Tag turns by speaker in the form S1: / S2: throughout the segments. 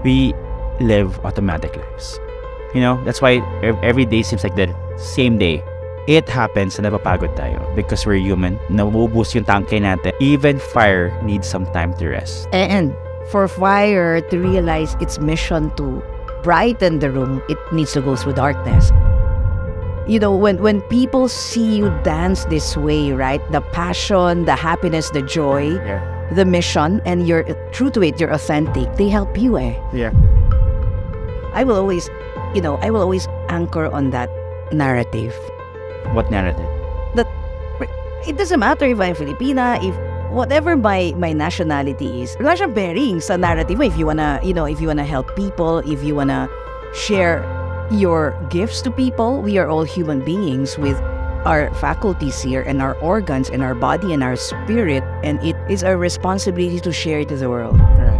S1: we live automatic lives. That's why every day seems like the same day. It happens na napapagod tayo because we're human. Naubos yung tangke natin. Even fire needs some time to rest.
S2: And for fire to realize its mission to brighten the room, it needs to go through darkness. When people see you dance this way, right? The passion, the happiness, the joy, the mission, and you're true to it, you're authentic, they help you
S1: Yeah.
S2: I will always anchor on that narrative.
S1: What narrative?
S2: That it doesn't matter if I'm Filipina, if whatever my nationality is. Wala siyang bearing sa narrative mo. If you wanna help people, if you wanna share your gifts to people, we are all human beings with our faculties here and our organs and our body and our spirit, and it is our responsibility to share it to the world.
S1: Right.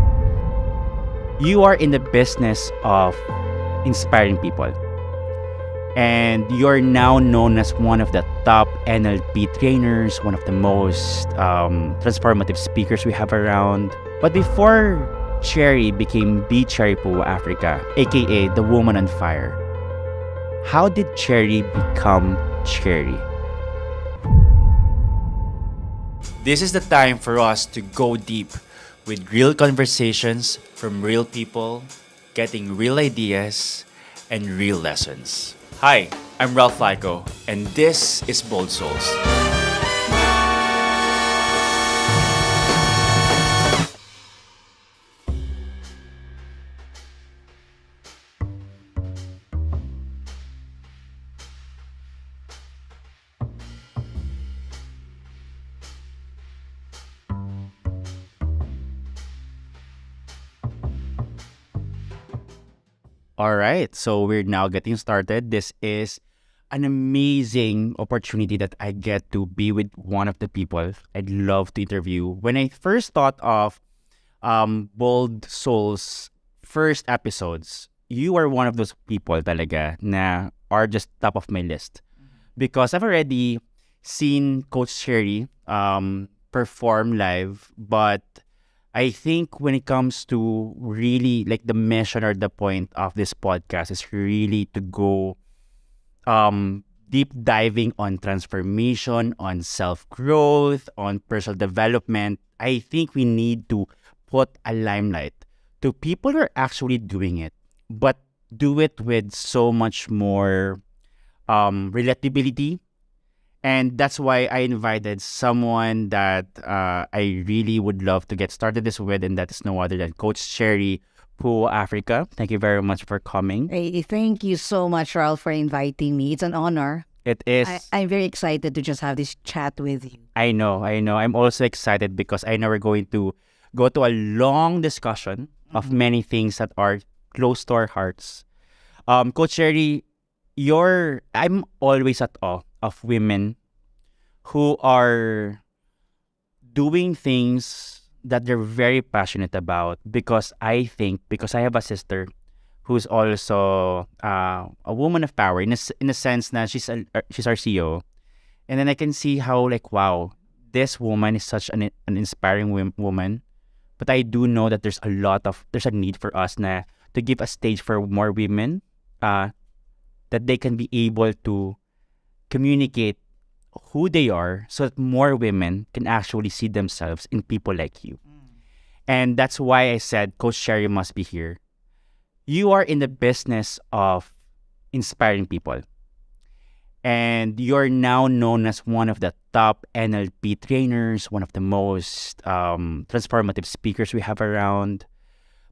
S1: You are in the business of inspiring people. And you're now known as one of the top NLP trainers, one of the most transformative speakers we have around. But before Cherry became the Cherry Po Africa, aka the woman on fire, how did Cherry become Cherry? This is the time for us to go deep with real conversations from real people, getting real ideas and real lessons. Hi, I'm Ralph Layco, and this is Bold Souls. All right, so we're now getting started. This is an amazing opportunity that I get to be with one of the people I'd love to interview. When I first thought of Bold Souls first episodes, you are one of those people talaga na are just top of my list. Because I've already seen Coach Cherry perform live, but I think when it comes to really like the mission or the point of this podcast is really to go deep diving on transformation, on self-growth, on personal development. I think we need to put a limelight to people who are actually doing it, but do it with so much more relatability. And that's why I invited someone that I really would love to get started this with, and that is no other than Coach Cherry Po Africa. Thank you very much for coming.
S2: Hey, thank you so much, Ralph, for inviting me. It's an honor.
S1: It is.
S2: I'm very excited to just have this chat with you.
S1: I know. I'm also excited because I know we're going to go to a long discussion of many things that are close to our hearts. Coach Cherry, I'm always at awe of women who are doing things that they're very passionate about, because I have a sister who's also a woman of power in a sense that she's our CEO, and then I can see how like, wow, this woman is such an inspiring woman. But I do know that there's a need for us to give a stage for more women, that they can be able to communicate who they are so that more women can actually see themselves in people like you. And that's why I said Coach Cherry must be here. You are in the business of inspiring people. And you're now known as one of the top NLP trainers, one of the most transformative speakers we have around.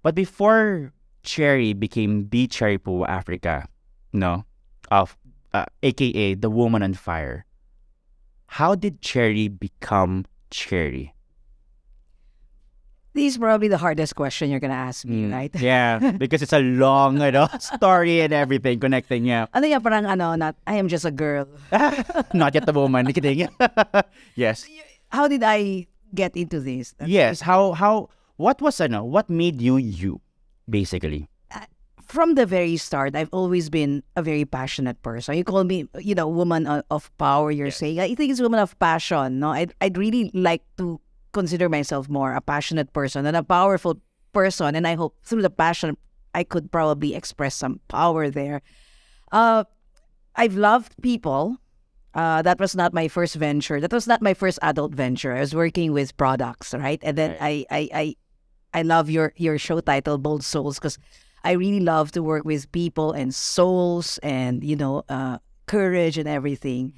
S1: But before Cherry became the Cherry Po Africa, aka the woman on fire, how did Cherry become Cherry?
S2: This is probably the hardest question you're gonna ask me, right?
S1: Yeah, because it's a long story and everything connecting. Yeah.
S2: Not I am just a girl.
S1: Not yet the woman. Kidding. Yes.
S2: How did I get into this?
S1: Yes. What made you, basically?
S2: From the very start, I've always been a very passionate person. You call me, woman of power, you're saying. I think it's woman of passion, no? I'd really like to consider myself more a passionate person and a powerful person, and I hope through the passion I could probably express some power there. I've loved people. That was not my first venture. That was not my first adult venture. I was working with products, right? And then I love your show title, Bold Souls, because I really love to work with people and souls and, courage and everything.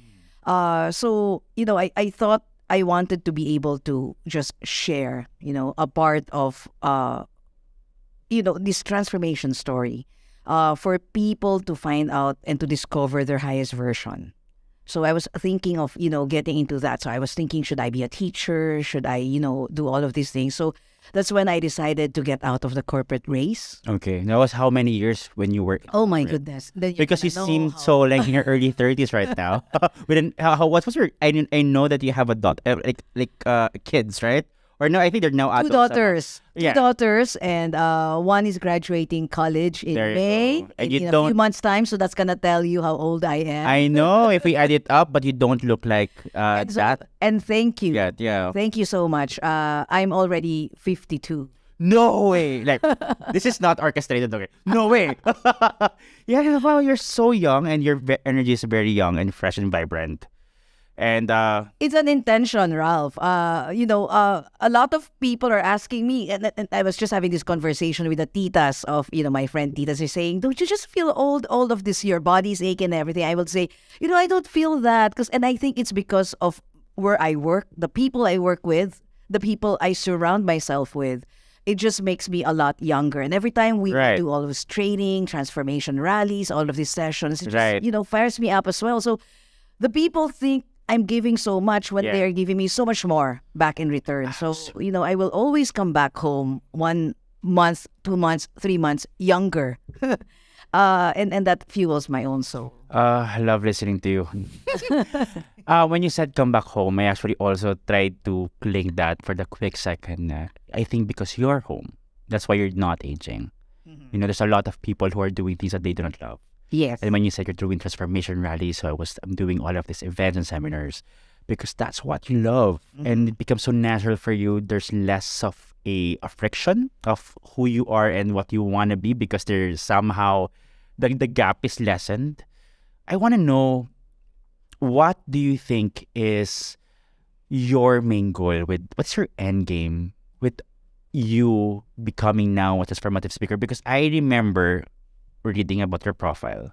S2: So, I thought I wanted to be able to just share, a part of, this transformation story for people to find out and to discover their highest version. So I was thinking of, getting into that. So I was thinking, should I be a teacher? Should I, do all of these things? So that's when I decided to get out of the corporate race.
S1: Okay. That was how many years when you were...
S2: Oh my goodness. Then
S1: because you seem so like in your early 30s right now. What was your... I know that you have a daughter, kids, right? Or no, I think they're now adults.
S2: Two daughters.
S1: Yeah.
S2: Two daughters, and one is graduating college in May,
S1: and
S2: in a few months' time. So that's gonna tell you how old I am.
S1: I know if we add it up, but you don't look like that.
S2: And thank you.
S1: Yeah.
S2: Thank you so much. I'm already 52.
S1: No way! Like this is not orchestrated. Okay, no way. Yeah, wow, you're so young, and your energy is very young and fresh and vibrant. And
S2: it's an intention, Ralph. A lot of people are asking me, and I was just having this conversation with the titas of, my friend titas. They're saying, don't you just feel old of this, your body's aching and everything? I would say, I don't feel that. And I think it's because of where I work, the people I work with, the people I surround myself with. It just makes me a lot younger. And every time we do all of this training, transformation rallies, all of these sessions, it just, fires me up as well. So the people think I'm giving so much when they're giving me so much more back in return. So, I will always come back home 1 month, 2 months, 3 months younger. And that fuels my own soul.
S1: I love listening to you. When you said come back home, I actually also tried to link that for the quick second. I think because you're home, that's why you're not aging. Mm-hmm. There's a lot of people who are doing things that they do not love.
S2: Yes.
S1: And when you said you're doing transformation rallies, so I'm doing all of these events and seminars because that's what you love. Mm-hmm. And it becomes so natural for you. There's less of a friction of who you are and what you want to be because there's somehow the gap is lessened. I want to know, what do you think is your main goal what's your end game with you becoming now a transformative speaker? Because I remember reading about your profile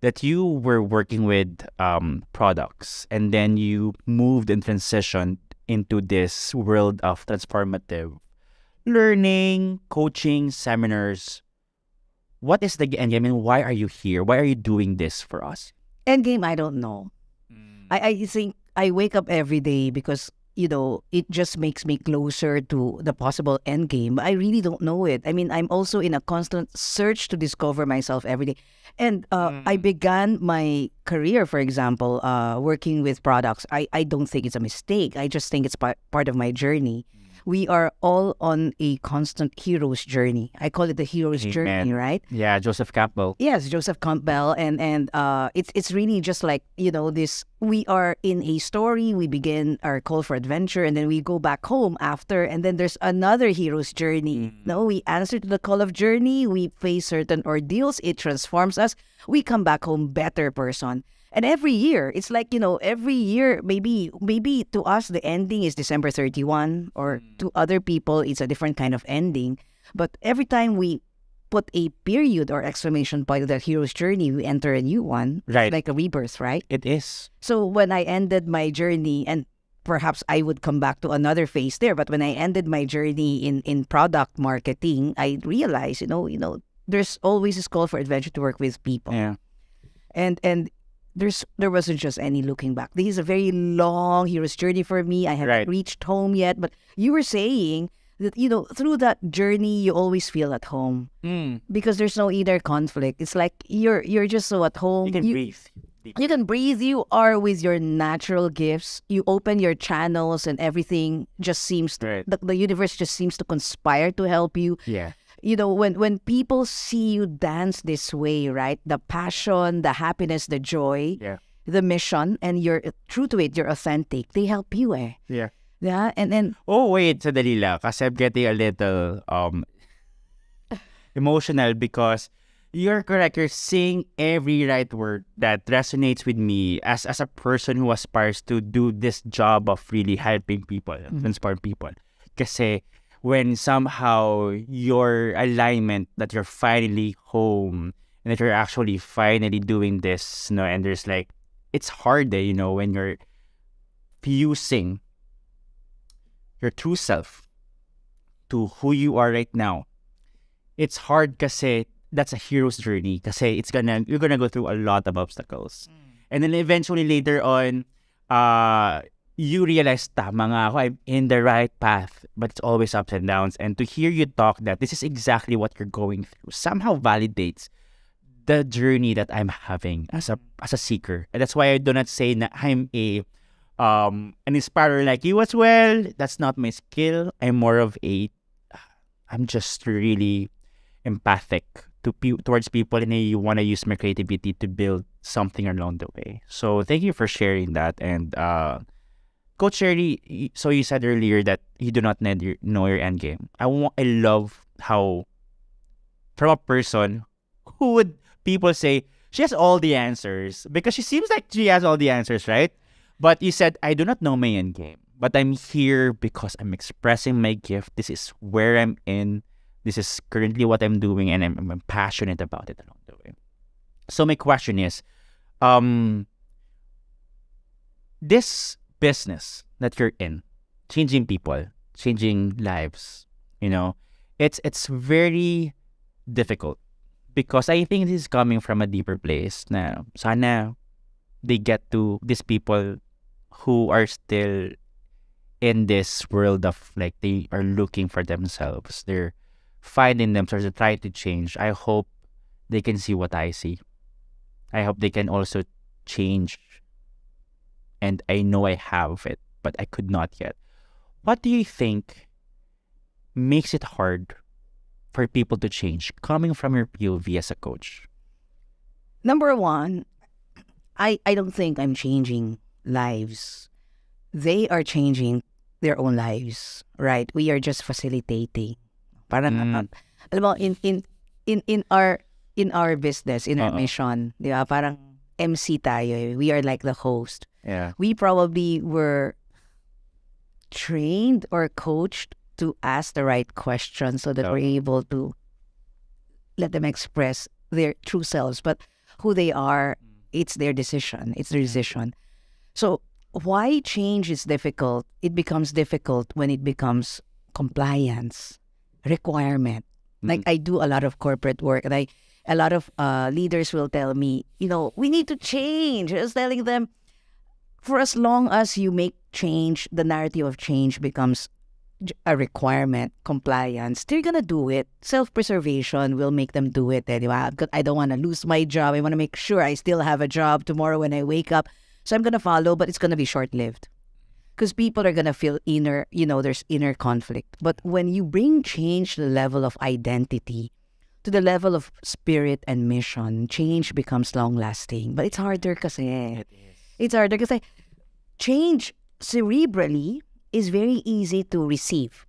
S1: that you were working with products and then you moved and transitioned into this world of transformative learning, coaching, seminars. What is the end game and why are you here? Why are you doing this for us?
S2: End game, I don't know. I think I wake up every day because it just makes me closer to the possible end game. I really don't know it. I mean, I'm also in a constant search to discover myself every day. And I began my career, for example, working with products. I don't think it's a mistake. I just think it's part of my journey. We are all on a constant hero's journey. I call it the hero's journey, right?
S1: Yeah, Joseph Campbell.
S2: Yes, Joseph Campbell, and it's really just like this. We are in a story. We begin our call for adventure, and then we go back home after, and then there's another hero's journey. No, we answer to the call of journey. We face certain ordeals. It transforms us. We come back home better person. And every year, it's like, every year, maybe to us, the ending is December 31, or to other people, it's a different kind of ending. But every time we put a period or exclamation point of that hero's journey, we enter a new one.
S1: Right.
S2: It's like a rebirth, right?
S1: It is.
S2: So when I ended my journey, and perhaps I would come back to another phase there, but when I ended my journey in product marketing, I realized, there's always this call for adventure to work with people.
S1: Yeah.
S2: And there wasn't just any looking back. This is a very long hero's journey for me. I haven't reached home yet. But you were saying that, through that journey, you always feel at home. Because there's no inner conflict. It's like you're just so at home.
S1: You can breathe.
S2: You can breathe. You are with your natural gifts. You open your channels and everything just seems to, the universe just seems to conspire to help you.
S1: Yeah.
S2: When people see you dance this way, right? The passion, the happiness, the joy, the mission, and you're true to it, you're authentic. They help you,
S1: Yeah.
S2: Yeah, and then...
S1: Oh, wait, sadali lang. Kasi I'm getting a little emotional because you're correct. You're saying every right word that resonates with me as a person who aspires to do this job of really helping people, inspiring people. Kasi when somehow your alignment that you're finally home and that you're actually finally doing this, and there's like, it's hard, when you're fusing your true self to who you are right now. It's hard kasi that's a hero's journey kasi you're gonna go through a lot of obstacles. And then eventually later on, you realize, tama nga ako, I'm in the right path, but it's always ups and downs. And to hear you talk that this is exactly what you're going through somehow validates the journey that I'm having as a seeker. And that's why I do not say that I'm an inspirer like you as well. That's not my skill. I'm more of I'm just really empathic towards people, and you want to use my creativity to build something along the way. So thank you for sharing that. And Coach Sherry, so you said earlier that you do not know your end game. I love how from a person who would people say she has all the answers because she seems like she has all the answers, right? But you said, I do not know my end game, but I'm here because I'm expressing my gift. This is where I'm in. This is currently what I'm doing, and I'm passionate about it along the way. So my question is, this business that you're in, changing people, changing lives, it's very difficult because I think this is coming from a deeper place. Na sana they get to these people who are still in this world of like they are looking for themselves. They're finding themselves, they're trying to change. I hope they can see what I see. I hope they can also change. And I know I have it, but I could not yet. What do you think makes it hard for people to change, coming from your POV as a coach?
S2: Number one, I don't think I'm changing lives. They are changing their own lives, right? We are just facilitating. Parang, alam mo, in our business, in our mission, di ba? Parang MC tayo. We are like the host.
S1: Yeah.
S2: We probably were trained or coached to ask the right questions so that we're able to let them express their true selves. But who they are, it's their decision. It's their decision. So why change is difficult? It becomes difficult when it becomes compliance, requirement. Like I do a lot of corporate work, and a lot of leaders will tell me, we need to change. I was telling them, for as long as you make change, the narrative of change becomes a requirement, compliance, they're gonna do it. Self-preservation will make them do it. Because I don't want to lose my job. I want to make sure I still have a job tomorrow when I wake up. So I'm gonna follow, but it's gonna be short-lived. Because people are gonna feel there's inner conflict. But when you bring change to the level of identity, to the level of spirit and mission, change becomes long-lasting. But it's harder kasi.
S1: It is.
S2: It's harder kasi change cerebrally is very easy to receive.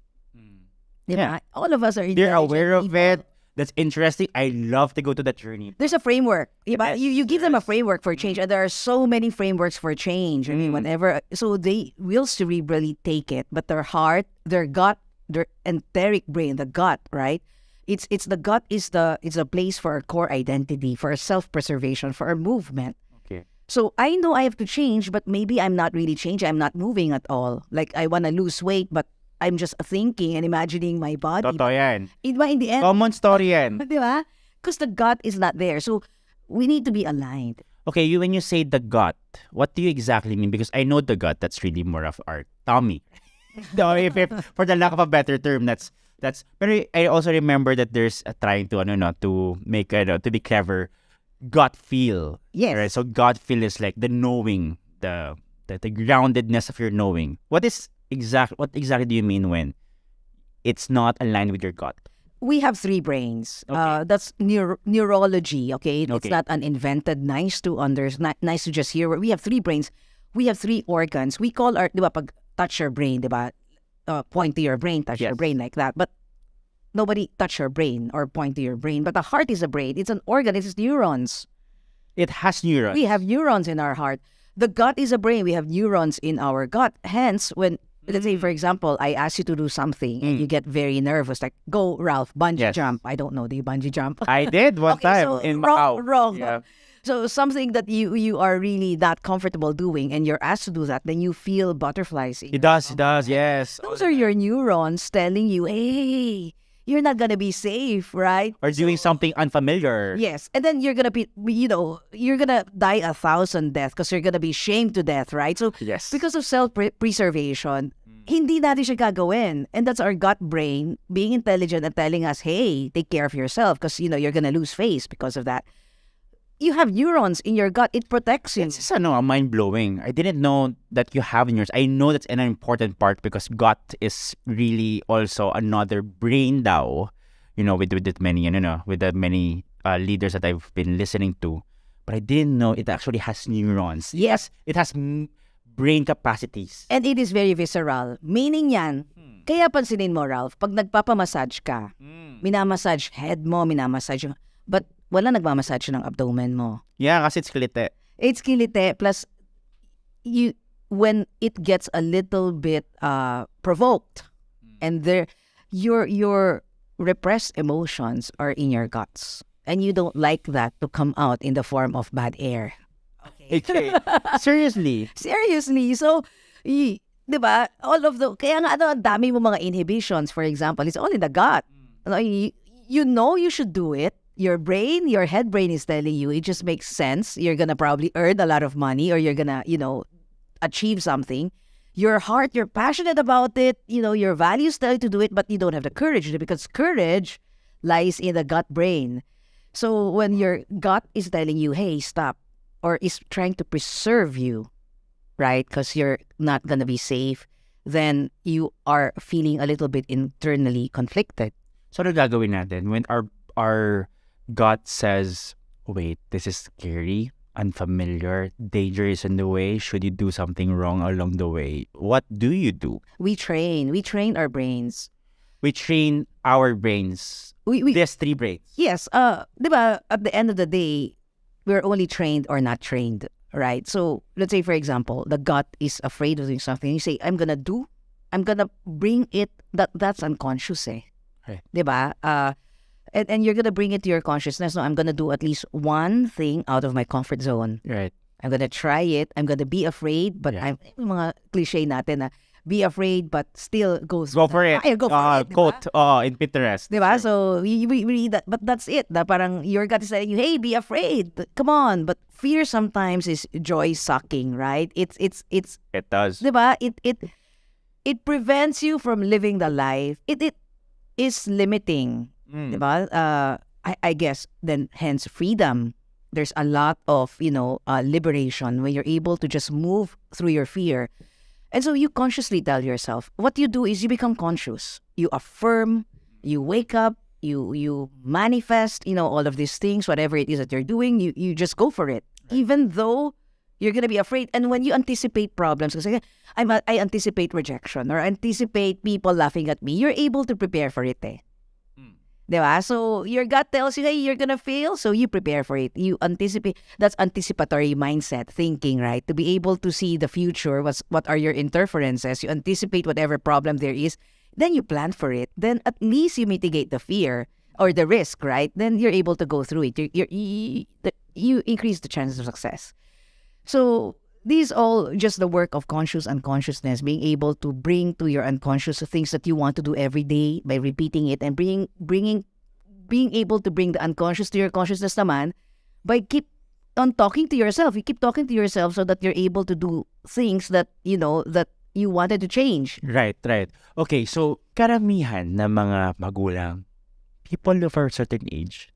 S1: Yeah.
S2: All of us are
S1: They're aware of
S2: people.
S1: it. That's interesting. I love to go to that journey.
S2: There's a framework.
S1: Yes,
S2: You give them a framework for change, and there are so many frameworks for change. I mean, whatever. So they will cerebrally take it, but their heart, their gut, their enteric brain, the gut, right? It's the gut is a place for our core identity, for our self-preservation, for our movement.
S1: Okay.
S2: So I know I have to change, but maybe I'm not really changing. I'm not moving at all. Like I want to lose weight, but I'm just thinking and imagining my body.
S1: Totoo yan.
S2: In the end,
S1: Common story yan.
S2: di ba? Because the gut is not there. So we need to be aligned.
S1: Okay, when you say the gut, what do you exactly mean? Because I know the gut, that's really more of our tummy. No, if for the lack of a better term, that's. But I also remember that there's a trying to to make to be clever, gut feel.
S2: Yes.
S1: Right. So gut feel is like the knowing, the groundedness of your knowing. What exactly do you mean when it's not aligned with your gut?
S2: We have three brains.
S1: Okay.
S2: That's neurology. Okay, it's
S1: Okay.
S2: not uninvented. Nice to just hear. We have three brains. We have three organs. We call our, di ba, pag touch your brain, di ba? Point to your brain, touch your
S1: Yes.
S2: brain like that. But nobody touch your brain or point to your brain, but the heart is a brain. It's an organ. It's neurons.
S1: It has neurons.
S2: We have neurons in our heart. The gut is a brain. We have neurons in our gut. Hence, when, let's say, for example, I ask you to do something and you get very nervous, like, go, Ralph, bungee jump. I don't know. Do you bungee jump?
S1: I did one time
S2: so
S1: in
S2: wrong,
S1: Macau.
S2: wrong.
S1: Yeah.
S2: So something that you are really not comfortable doing and you're asked to do that, then you feel butterflies.
S1: It does, yes.
S2: Those are your neurons telling you, hey, you're not going to be safe, right?
S1: Or doing something unfamiliar.
S2: Yes. And then you're going to be, you're going to die 1,000 deaths because you're going to be shamed to death, right? So
S1: Yes.
S2: because of self-preservation, hindi natin siya gagawin. And that's our gut brain being intelligent and telling us, hey, take care of yourself because, you're going to lose face because of that. You have neurons in your gut. It protects you.
S1: It's just mind-blowing. I didn't know that you have in yours. I know that's an important part because gut is really also another brain daw, with the many, with the many leaders that I've been listening to. But I didn't know it actually has neurons.
S2: Yes.
S1: It has brain capacities.
S2: And it is very visceral. Meaning yan, kaya pansinin mo, Ralph, pag nagpapamassage ka, minamassage head mo, minamassage yung, but wala nagmamassage ng abdomen mo.
S1: Yeah, kasi it's kilite.
S2: It's kilite. Plus, when it gets a little bit provoked, and your repressed emotions are in your guts, and you don't like that to come out in the form of bad air.
S1: Okay. Seriously.
S2: Seriously. So, diba, all of the, kaya nga ang dami mo mga inhibitions, for example, it's all in the gut. You should do it. Your brain, your head brain is telling you, it just makes sense. You're gonna probably earn a lot of money or you're gonna, achieve something. Your heart, you're passionate about it. Your values tell you to do it, but you don't have the courage because courage lies in the gut brain. So when your gut is telling you, hey, stop, or is trying to preserve you, right? Because you're not gonna be safe, then you are feeling a little bit internally conflicted.
S1: So ano gagawin natin when our gut says, wait, this is scary, unfamiliar, dangerous in the way, should you do something wrong along the way? What do you do?
S2: We train our brains.
S1: We train our brains. There's 3 brains.
S2: Yes, diba, at the end of the day, we're only trained or not trained, right? So let's say, for example, the gut is afraid of doing something. You say, I'm gonna bring it, that's unconscious
S1: Right.
S2: Diba? And you're gonna bring it to your consciousness. No, I'm gonna do at least one thing out of my comfort zone.
S1: Right.
S2: I'm gonna try it. I'm gonna be afraid, but
S1: Yeah.
S2: mga cliche natin na be afraid, but still
S1: Go for it.
S2: Go for it. Diba?
S1: Quote in Pinterest.
S2: Diba? So we read that, but that's it. Na parang your gut is telling you, hey, be afraid. Come on. But fear sometimes is joy sucking, right? It's
S1: It does.
S2: diba? It prevents you from living the life. It is limiting. Diba? I guess then hence freedom. There's a lot of liberation when you're able to just move through your fear. And so you consciously tell yourself, what you do is you become conscious. You affirm, you wake up, you manifest, all of these things, whatever it is that you're doing, you just go for it. Right. Even though you're going to be afraid. And when you anticipate problems, kasi I anticipate rejection or anticipate people laughing at me, you're able to prepare for it Diba? So your gut tells you, hey, you're gonna fail, so you prepare for it. You anticipate. That's anticipatory mindset thinking, right? To be able to see the future, what are your interferences? You anticipate whatever problem there is, then you plan for it. Then at least you mitigate the fear or the risk, right? Then you're able to go through it. You increase the chances of success. So these all just the work of conscious unconsciousness, being able to bring to your unconscious things that you want to do every day by repeating it and being able to bring the unconscious to your consciousness naman by keep on talking to yourself. You keep talking to yourself so that you're able to do things that that you wanted to change.
S1: Right. Okay, so karamihan ng mga magulang, people of a certain age,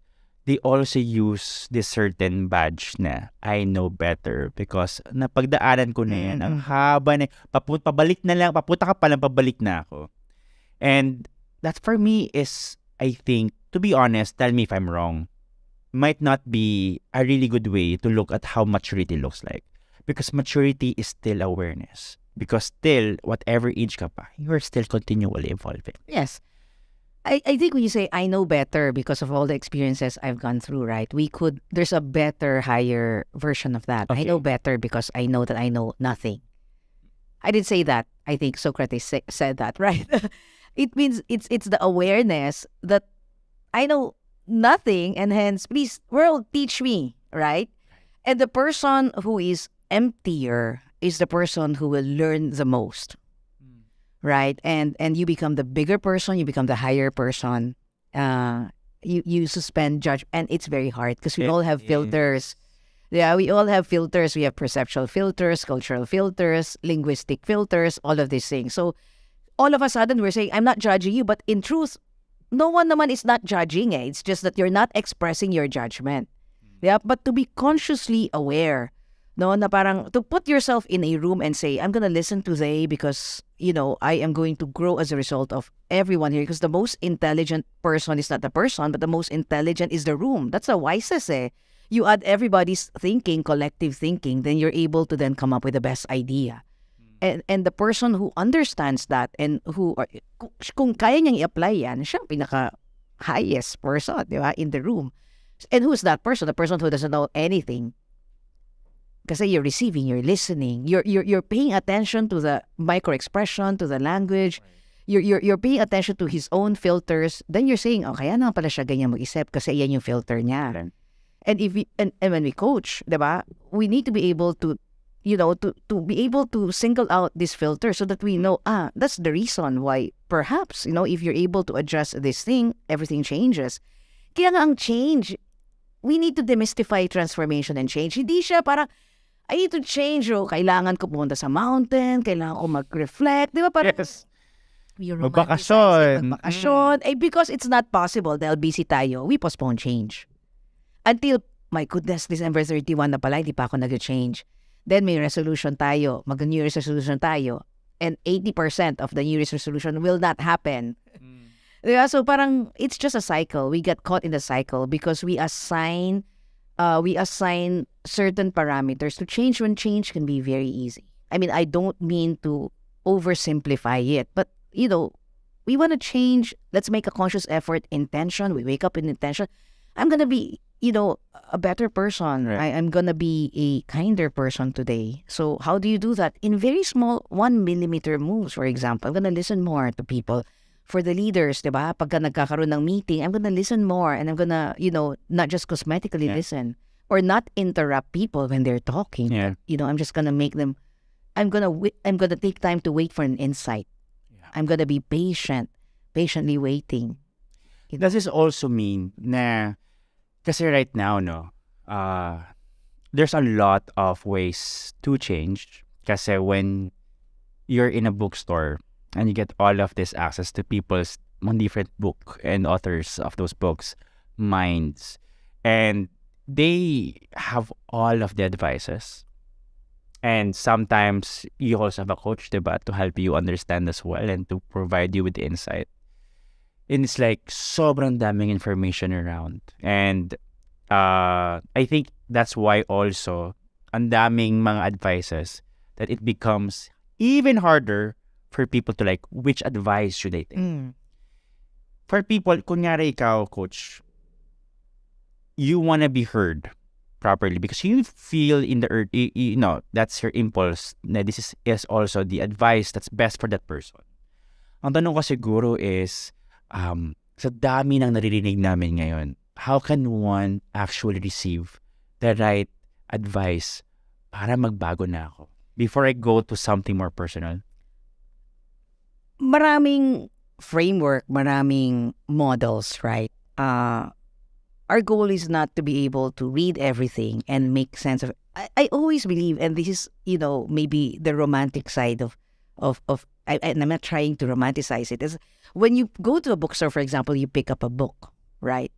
S1: they also use this certain badge na I know better because napagdaanan ko na yan. Ang haba na, pabalik na lang, papunta ka pa lang, pabalik na ako. And that for me is, I think, to be honest, tell me if I'm wrong, might not be a really good way to look at how maturity looks like. Because maturity is still awareness. Because still, whatever age ka pa, you're still continually evolving.
S2: Yes. I think when you say I know better because of all the experiences I've gone through, right? There's a better, higher version of that. I
S1: Okay.
S2: know better because I know that I know nothing. I didn't say that. I think Socrates said that, right? It means it's the awareness that I know nothing, and hence, please, world, teach me, right? And the person who is emptier is the person who will learn the most, right? And you become the bigger person, you become the higher person. You suspend judge, and it's very hard because we all have filters. Yeah, we all have filters. We have perceptual filters, cultural filters, linguistic filters, all of these things. So all of a sudden we're saying, I'm not judging you, but in truth, no one naman is not judging. It's just that you're not expressing your judgment. Yeah, but to be consciously aware, no, na parang to put yourself in a room and say, I'm gonna listen today because I am going to grow as a result of everyone here. Because the most intelligent person is not the person, but the most intelligent is the room. That's the wisest. You add everybody's thinking, collective thinking, then you're able to then come up with the best idea. And the person who understands that and kung kaya niyang i-apply yan, siya ang pinaka-highest person, di ba, in the room. And who's that person? The person who doesn't know anything. Kasi you're receiving, you're listening, you're paying attention to the micro-expression, to the language. You're paying attention to his own filters. Then you're saying, kaya na pala siya ganyan mag-isip kasi yan yung filter niya. And when we coach, diba, we need to be able to, to be able to single out this filter so that we know, that's the reason why perhaps, if you're able to adjust this thing, everything changes. Kaya nga ang change, we need to demystify transformation and change. Hindi siya parang, I need to change, kailangan ko pumunta sa mountain, kailangan ko mag-reflect, di ba? Parang,
S1: Yes.
S2: Magbakasyon. Because it's not possible dahil busy tayo, we postpone change. Until, my goodness, December 31 na pala, hindi pa ako nag-change. Then may resolution tayo, mag-New Year's resolution tayo, and 80% of the New Year's resolution will not happen. Yeah, so parang, it's just a cycle. We get caught in the cycle because we assign certain parameters to change when change can be very easy. I mean, I don't mean to oversimplify it, but, we want to change. Let's make a conscious effort, intention. We wake up in intention. I'm going to be, a better person.
S1: Right.
S2: I'm going to be a kinder person today. So how do you do that? In very small 1 millimeter moves, for example. I'm going to listen more to people. For the leaders, diba? Pagka nagkakaroon ng meeting, I'm going to listen more and I'm going to, not just cosmetically listen or not interrupt people when they're talking.
S1: Yeah.
S2: I'm just going to make them, I'm going to take time to wait for an insight. Yeah. I'm going to be patiently waiting.
S1: Does this also mean na, kasi right now, there's a lot of ways to change. Kasi when you're in a bookstore and you get all of this access to people's different book and authors of those books, minds, and they have all of the advices. And sometimes you also have a coach, diba, to help you understand as well and to provide you with the insight. And it's like sobrang daming information around. And I think that's why also ang daming mga advices that it becomes even harder for people to like, which advice should I take? For people, kunyari ikaw, coach, you want to be heard properly because you feel in the earth, that's your impulse na this is also the advice that's best for that person. Ang tanong ko siguro is, sa dami ng naririnig namin ngayon, how can one actually receive the right advice para magbago na ako? Before I go to something more personal.
S2: Maraming framework, maraming models, right? Our goal is not to be able to read everything and make sense of it. I always believe, and this is, maybe the romantic side of and I'm not trying to romanticize it, is when you go to a bookstore, for example, you pick up a book, right?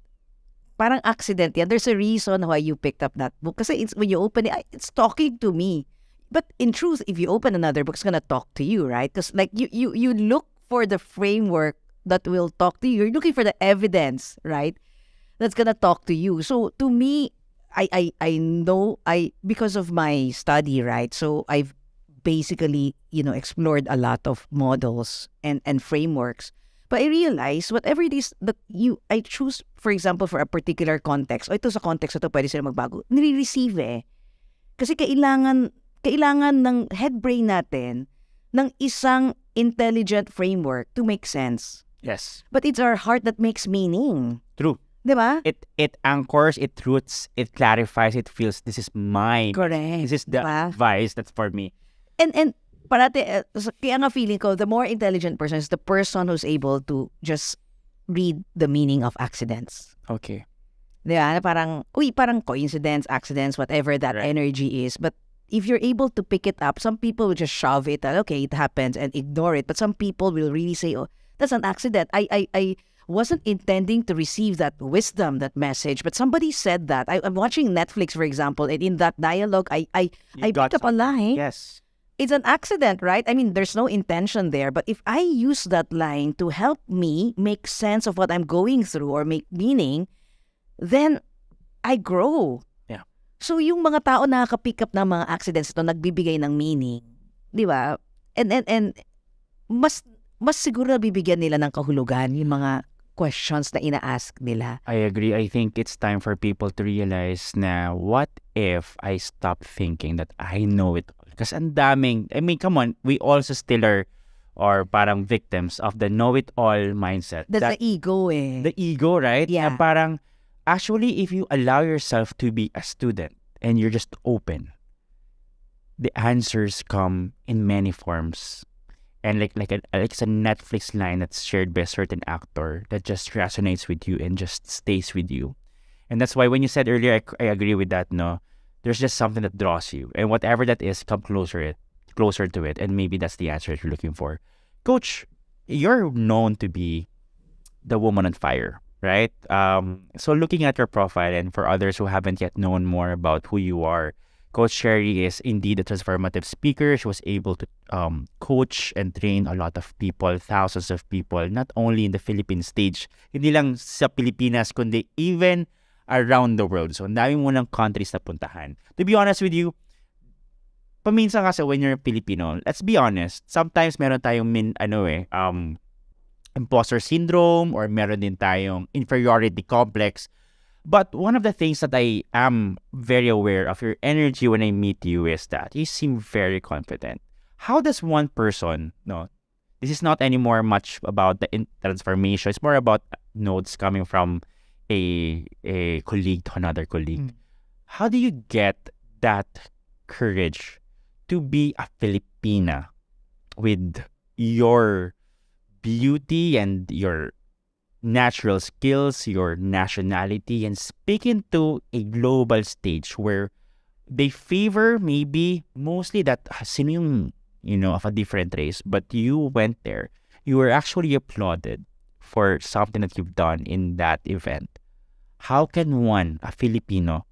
S2: Parang accident yan. There's a reason why you picked up that book. Kasi when you open it, it's talking to me. But in truth, if you open another book, it's gonna talk to you, right? Because like you look for the framework that will talk to you. You're looking for the evidence, right? That's gonna talk to you. So to me, I know because of my study, right? So I've basically explored a lot of models and frameworks. But I realize whatever it is that I choose, for example, for a particular context, o ito sa context na to, pwede sila magbago, nire-receive eh. Kasi kailangan ng head brain natin ng isang intelligent framework to make sense.
S1: Yes.
S2: But it's our heart that makes meaning.
S1: True.
S2: Diba?
S1: It anchors, it roots, it clarifies, it feels this is mine.
S2: Correct.
S1: This is the advice that's for me.
S2: And parati, kaya nga feeling ko, the more intelligent person is the person who's able to just read the meaning of accidents.
S1: Okay.
S2: Diba? Parang coincidence, accidents, whatever that energy is. But if you're able to pick it up, some people will just shove it, okay, it happens, and ignore it. But some people will really say, oh, that's an accident. I wasn't intending to receive that wisdom, that message, but somebody said that. I'm watching Netflix, for example, and in that dialogue, I picked up a line.
S1: Yes.
S2: It's an accident, right? I mean, there's no intention there. But if I use that line to help me make sense of what I'm going through or make meaning, then I grow.
S1: Yeah.
S2: So yung mga tao na nakaka-pick up ng mga accidents ito, nagbibigay ng meaning. Di ba? And mas siguro bibigyan nila ng kahulugan yung mga questions na ina-ask nila.
S1: I agree. I think it's time for people to realize na what if I stop thinking that I know it all? Kasi ang daming, I mean, come on, we also still are or parang victims of the know-it-all mindset.
S2: That's the ego eh.
S1: The ego, right?
S2: Yeah.
S1: Na parang, actually, if you allow yourself to be a student and you're just open, the answers come in many forms. And like it's a Netflix line that's shared by a certain actor that just resonates with you and just stays with you. And that's why when you said earlier, I agree with that, no? There's just something that draws you. And whatever that is, come closer to it. And maybe that's the answer you're looking for. Coach, you're known to be the woman on fire, right? So looking at your profile and for others who haven't yet known more about who you are, Coach Sherry is indeed a transformative speaker. She was able to coach and train a lot of people, thousands of people, not only in the Philippine stage, hindi lang sa Pilipinas, kundi even around the world. So, ang dami mo ng countries na puntahan. To be honest with you, paminsan kasi when you're Filipino, let's be honest, sometimes meron tayong imposter syndrome or meron din tayong inferiority complex. But one of the things that I am very aware of your energy when I meet you is that you seem very confident. How does one person, no, this is not anymore much about the transformation. It's more about notes coming from a colleague to another colleague. How do you get that courage to be a Filipina with your beauty and your natural skills, your nationality, and speaking to a global stage where they favor maybe mostly that sino yung, of a different race, but you went there. You were actually applauded for something that you've done in that event. How can one, a Filipino,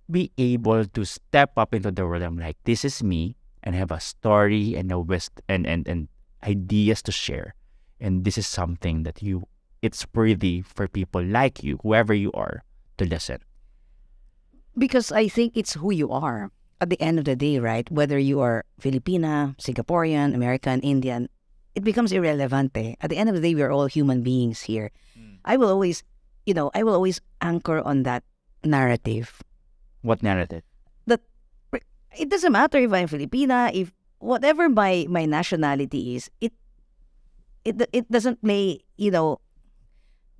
S1: be able to step up into the world? I'm like, this is me, and I have a story and and ideas to share, and this is something that it's worthy for people like you, whoever you are, to listen.
S2: Because I think it's who you are at the end of the day, right? Whether you are Filipina, Singaporean, American, Indian, it becomes irrelevant. At the end of the day, we are all human beings here. I will always anchor on that narrative.
S1: What narrative?
S2: That it doesn't matter if I'm Filipina, if whatever my nationality is, it doesn't play,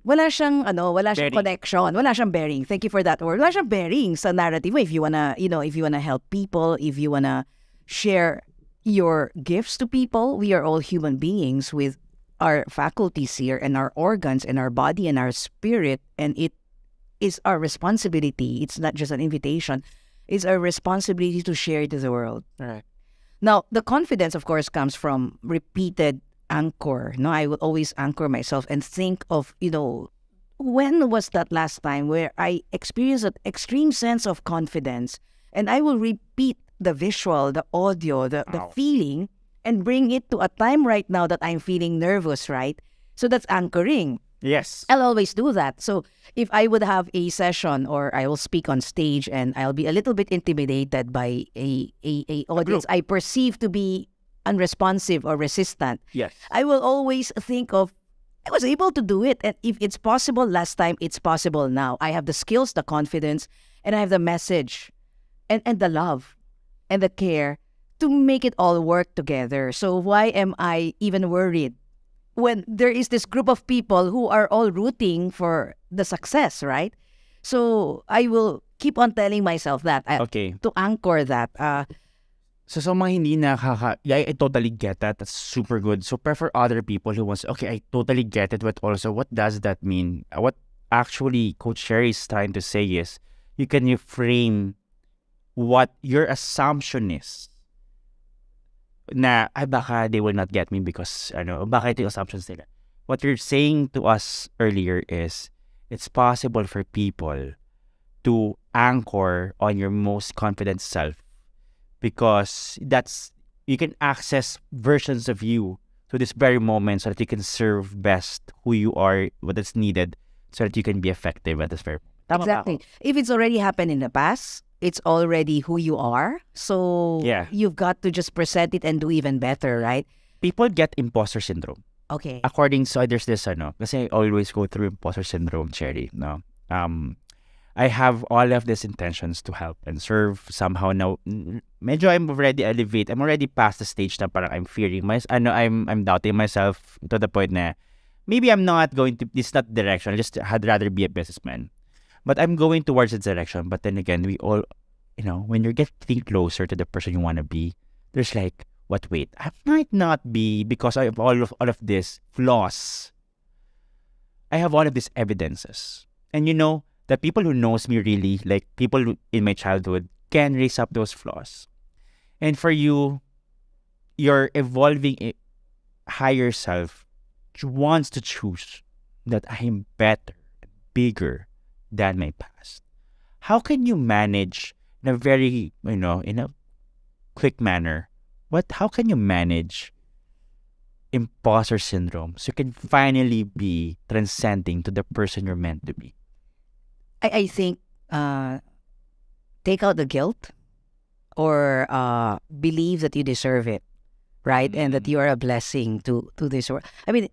S2: wala siyang connection, wala siyang bearing. Thank you for that word. Wala siyang bearing sa narrative. If you wanna help people, if you wanna share your gifts to people, we are all human beings with our faculties here and our organs and our body and our spirit, and it is our responsibility. It's not just an invitation. It's our responsibility to share it to the world.
S1: Right.
S2: Now, the confidence, of course, comes from repeated anchor. No, I will always anchor myself and think of, when was that last time where I experienced an extreme sense of confidence, and I will repeat the visual, the audio, the feeling, and bring it to a time right now that I'm feeling nervous, right? So that's anchoring.
S1: Yes.
S2: I'll always do that. So if I would have a session or I will speak on stage and I'll be a little bit intimidated by a audience I perceive to be unresponsive or resistant,
S1: Yes.
S2: I will always think of I was able to do it. And if it's possible last time, it's possible now. I have the skills, the confidence, and I have the message and the love and the care to make it all work together. So why am I even worried when there is this group of people who are all rooting for the success, right? So I will keep on telling myself that
S1: Okay.
S2: to anchor that.
S1: So sa mga hindi yeah, I totally get that. That's super good. So for other people who wants, okay, I totally get it, but also what does that mean? What actually Coach Sherry is trying to say is, you frame what your assumption is na, ay baka they will not get me because, baka ito yung assumptions nila. What you're saying to us earlier is, it's possible for people to anchor on your most confident self, because you can access versions of you to this very moment so that you can serve best who you are, what is needed, so that you can be effective at this very moment. Tama
S2: Exactly.
S1: ba ako?
S2: If it's already happened in the past, it's already who you are. So
S1: Yeah.
S2: you've got to just present it and do even better, right?
S1: People get imposter syndrome.
S2: Okay.
S1: According, so there's this, kasi I always go through imposter syndrome, Cherry, no? I have all of these intentions to help and serve. Somehow now, medyo I'm already past the stage na parang I'm fearing I'm doubting myself to the point na maybe I'm not going to, this is not direction. I'd rather be a businessman. But I'm going towards the direction. But then again, we all, when you're getting closer to the person you want to be, there's like, wait, I might not be, because I have all of these flaws. I have all of these evidences. And the people who knows me really, like people in my childhood, can raise up those flaws. And for you, your evolving higher self wants to choose that I am better, bigger than my past. How can you manage in a very, in a quick manner, how can you manage imposter syndrome so you can finally be transcending to the person you're meant to be?
S2: I think take out the guilt, or believe that you deserve it, right? And that you are a blessing to this world. I mean,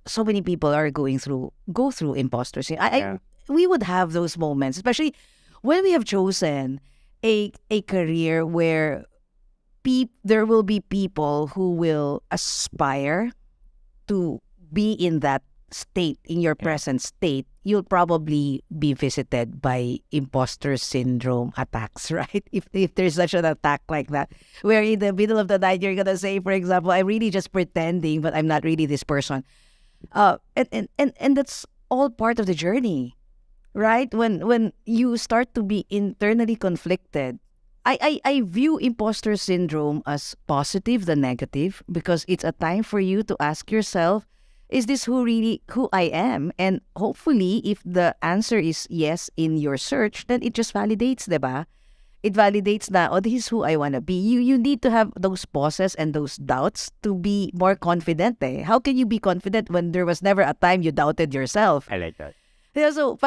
S2: so many people are go through imposter syndrome. We would have those moments, especially when we have chosen a career where there will be people who will aspire to be in that state, in your present state. You'll probably be visited by imposter syndrome attacks, right? If there's such an attack like that, where in the middle of the night you're gonna say, for example, I'm really just pretending, but I'm not really this person. And that's all part of the journey, right? When you start to be internally conflicted, I view imposter syndrome as positive than negative, because it's a time for you to ask yourself, is this who I am? And hopefully, if the answer is yes in your search, then it just validates, diba? It validates that, this is who I want to be. You need to have those pauses and those doubts to be more confident. How can you be confident when there was never a time you doubted yourself?
S1: I like that.
S2: Yeah, so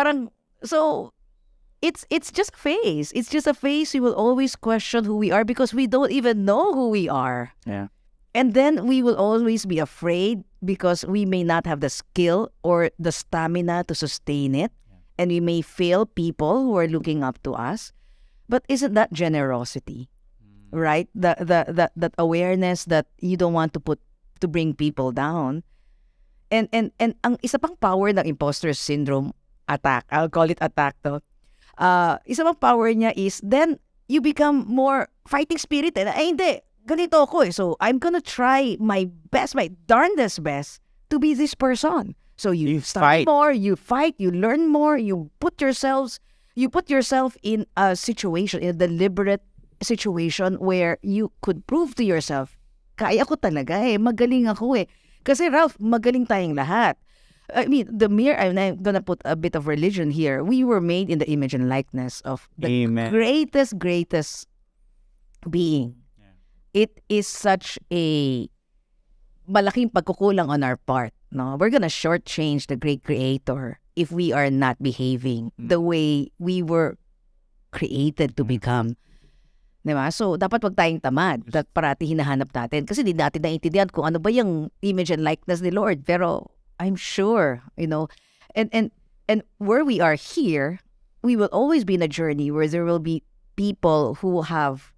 S2: it's just a phase. It's just a phase. We will always question who we are because we don't even know who we are.
S1: Yeah.
S2: And then we will always be afraid because we may not have the skill or the stamina to sustain it. Yeah. And we may fail people who are looking up to us. But isn't that generosity? Right? That awareness that you don't want to bring people down. And ang isa pang power ng imposter syndrome attack, I'll call it attack though. Isa pang power niya is then you become more fighting spirit. Ay hindi, ganito ako eh. So I'm gonna try my best, my darndest best to be this person. So you study more, you fight, you learn more, you put yourself in a situation, in a deliberate situation where you could prove to yourself, kaya ko talaga eh, magaling ako eh. Kasi Ralph, magaling tayong lahat. I mean, I'm gonna put a bit of religion here. We were made in the image and likeness of the
S1: Amen.
S2: greatest being. Yeah. It is such a malaking pagkukulang on our part. No, we're gonna shortchange the great creator if we are not behaving the way we were created to become. Diba? So, dapat wag tayong tamad. Parati hinahanap natin. Kasi di natin naiintindihan kung ano ba yung image and likeness ni Lord. Pero, I'm sure, and where we are here, we will always be in a journey where there will be people who have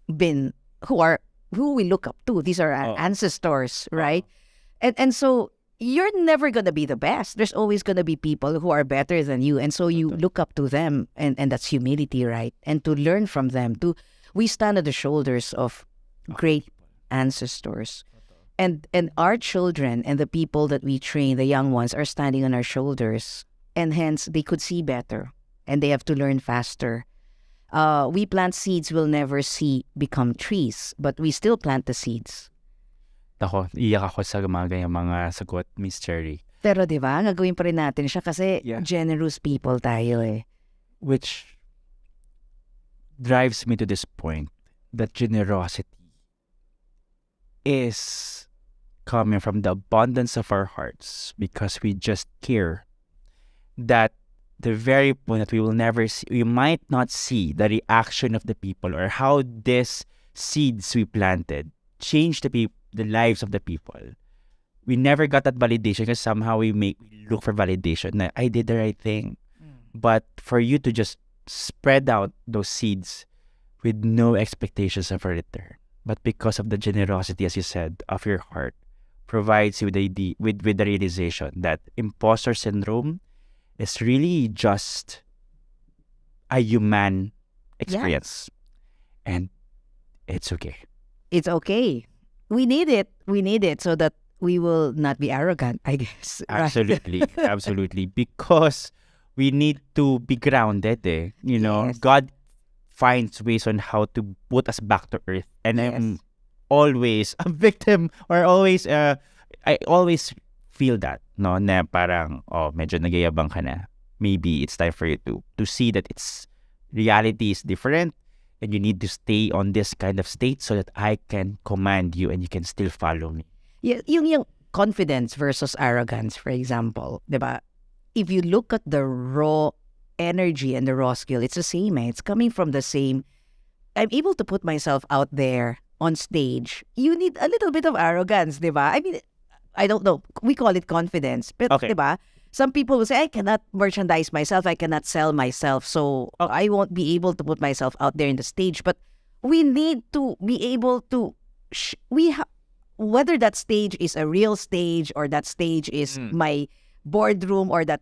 S2: been who we look up to. These are our ancestors, right? And so you're never gonna be the best. There's always gonna be people who are better than you, and so you look up to them, and that's humility, right? And to learn from them. We stand on the shoulders of great ancestors. And our children and the people that we train, the young ones, are standing on our shoulders. And hence, they could see better. And they have to learn faster. We plant seeds we'll never see become trees. But we still plant the seeds.
S1: Ako, iyak ako sa mga ganyang mga sagot, Miss Cherry.
S2: Pero di ba, gagawin pa rin natin siya kasi generous people tayo eh.
S1: Which drives me to this point that generosity is coming from the abundance of our hearts because we just care that the very point that we will never see, we might not see the reaction of the people or how these seeds we planted change the lives of the people. We never got that validation because somehow we look for validation that I did the right thing. But for you to just spread out those seeds with no expectations of a return, but because of the generosity, as you said, of your heart, provides you with the realization that imposter syndrome is really just a human experience. And it's okay.
S2: It's okay. We need it so that we will not be arrogant, I guess.
S1: Absolutely. Absolutely. Because we need to be grounded.
S2: Yes.
S1: God finds ways on how to put us back to earth. And I'm always a victim or always, I always feel that, no, na parang, medyo nagyayabang ka na. Maybe it's time for you to see that reality is different and you need to stay on this kind of state so that I can command you and you can still follow me.
S2: Yung confidence versus arrogance, for example, diba? If you look at the raw energy and the raw skill, it's the same. It's coming from the same. I'm able to put myself out there on stage. You need a little bit of arrogance, diba? I mean, I don't know. We call it confidence. But, diba? Some people will say, I cannot merchandise myself. I cannot sell myself. So I won't be able to put myself out there in the stage. But we need to be able to, whether that stage is a real stage or that stage is my boardroom or that,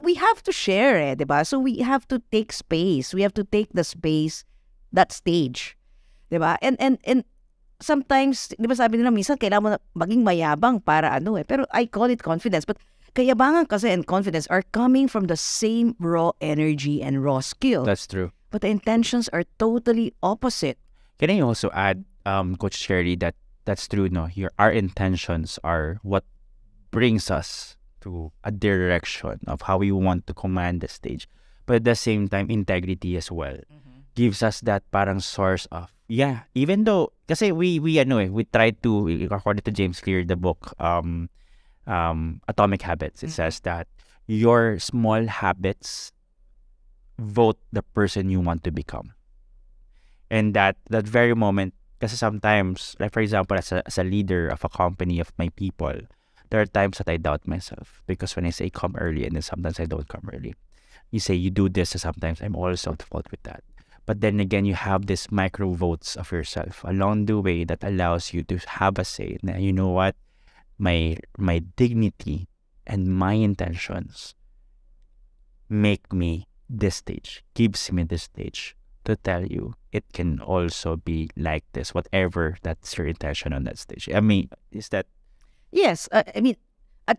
S2: we have to share it, diba? So we have to take space. We have to take the space, that stage, diba? And sometimes, diba sabi nila, minsan kailangan mo na maging mayabang para pero I call it confidence. But kayabangan kasi and confidence are coming from the same raw energy and raw skill.
S1: That's true.
S2: But the intentions are totally opposite.
S1: Can I also add, Coach Sherry, that's true, no? Our intentions are what brings us to a direction of how we want to command the stage. But at the same time, integrity as well gives us that parang source of, even though, kasi we try to, according to James Clear, the book, Atomic Habits, it says that your small habits vote the person you want to become. And that very moment, kasi sometimes, like for example, as a leader of a company of my people, there are times that I doubt myself because when I say come early and then sometimes I don't come early. You say you do this, and sometimes I'm also at fault with that. But then again, you have this micro votes of yourself along the way that allows you to have a say. Now, you know what? My dignity and my intentions make me this stage, gives me this stage to tell you it can also be like this, whatever that's your intention on that stage. I mean, is that...
S2: Yes, I mean, at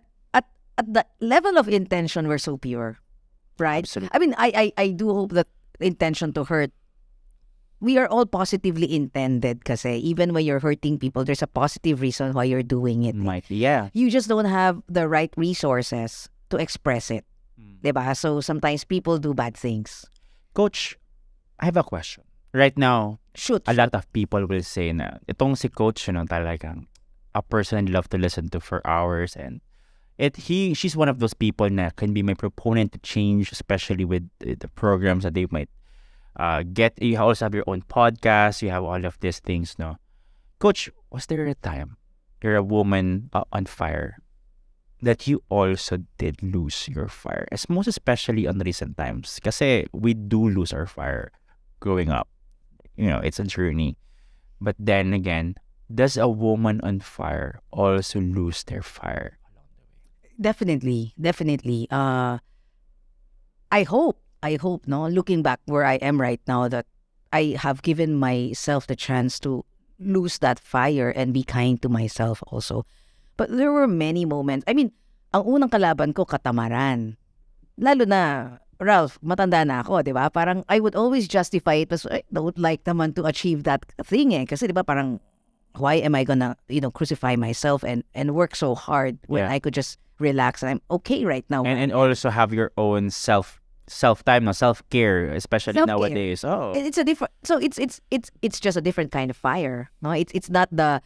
S2: the level of intention, we're so pure, right?
S1: Absolutely.
S2: I mean, I do hope that intention to hurt, we are all positively intended kasi even when you're hurting people, there's a positive reason why you're doing it.
S1: Might be, yeah.
S2: You just don't have the right resources to express it. Diba? So sometimes people do bad things.
S1: Coach, I have a question. Right now,
S2: Shoot.
S1: a lot of people will say na itong si Coach, talagang a person I'd love to listen to for hours, and she's one of those people na can be my proponent to change, especially with the programs that they might get. You also have your own podcast, you have all of these things, no? Coach, was there a time you're a woman on fire that you also did lose your fire, as most especially on recent times. Kasi we do lose our fire growing up. It's a journey. But then again, does a woman on fire also lose their fire?
S2: Definitely. I hope, no, looking back where I am right now, that I have given myself the chance to lose that fire and be kind to myself also. But there were many moments. I mean, ang unang kalaban ko, katamaran. Lalo na, Ralph, matanda na ako, di ba? Parang I would always justify it as, I don't like naman to achieve that thing eh. Kasi di ba parang, why am I gonna, crucify myself and work so hard when I could just relax and I'm okay right now.
S1: And also have your own self-time, no, self-care, especially nowadays. Oh,
S2: It's a different. So it's just a different kind of fire. No, it's not the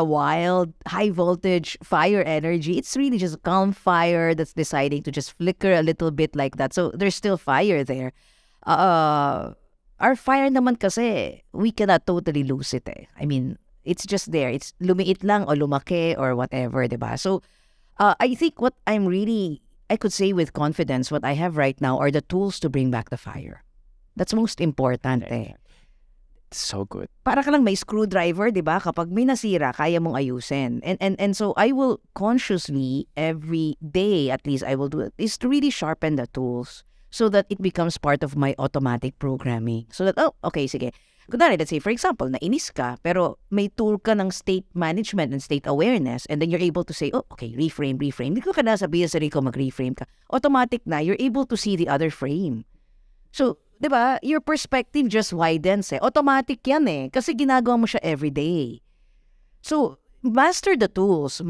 S2: wild high voltage fire energy. It's really just a calm fire that's deciding to just flicker a little bit like that. So there's still fire there. Our fire naman kasi we cannot totally lose it. I mean, it's just there. It's lumiit lang o lumaki or whatever, diba? So I think what I could say with confidence, what I have right now are the tools to bring back the fire. That's most important eh.
S1: So good.
S2: Para ka lang may screwdriver, di ba? Kapag may nasira, kaya mong ayusin. And so I will consciously, every day at least, I will do it, is to really sharpen the tools so that it becomes part of my automatic programming. So that, okay, sige. Kunwari, let's say, for example, nainis ka, pero may tool ka ng state management and state awareness, and then you're able to say, okay, reframe. Hindi ko ka na sabihin sa sarili ko mag-reframe ka. Automatic na, you're able to see the other frame. So, di ba, your perspective just widens eh. Automatic yan eh, kasi ginagawa mo siya everyday. So, master the tools,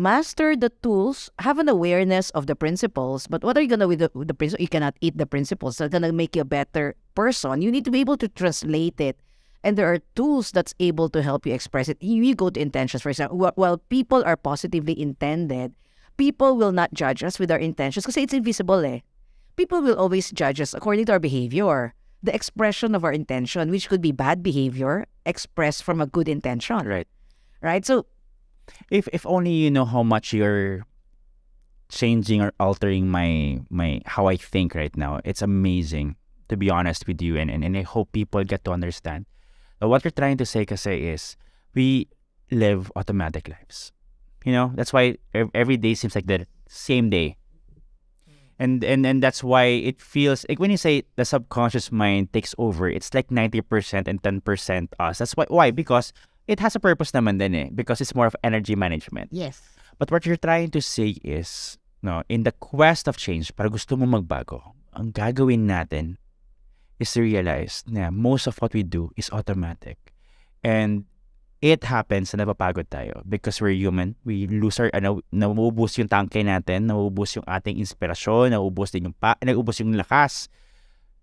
S2: have an awareness of the principles, but what are you gonna do with the principles? You cannot eat the principles. That's gonna make you a better person. You need to be able to translate it. And there are tools that's able to help you express it. You go to intentions, for example. While people are positively intended, people will not judge us with our intentions because it's invisible eh. People will always judge us according to our behavior. The expression of our intention, which could be bad behavior, expressed from a good intention. Right? So,
S1: if only you know how much you're changing or altering my how I think right now. It's amazing, to be honest with you, and I hope people get to understand. What you're trying to say kasi is we live automatic lives. That's why every day seems like the same day. And that's why it feels like when you say the subconscious mind takes over, it's like 90% and 10% us. That's why? Because it has a purpose naman din eh. Because it's more of energy management.
S2: Yes.
S1: But what you're trying to say is, in the quest of change, para gusto mo magbago, ang gagawin natin is to realize na most of what we do is automatic. And it happens na napapagod tayo because we're human. We lose our, nauubos yung tangke natin, nauubos yung ating inspirasyon, nauubos yung lakas,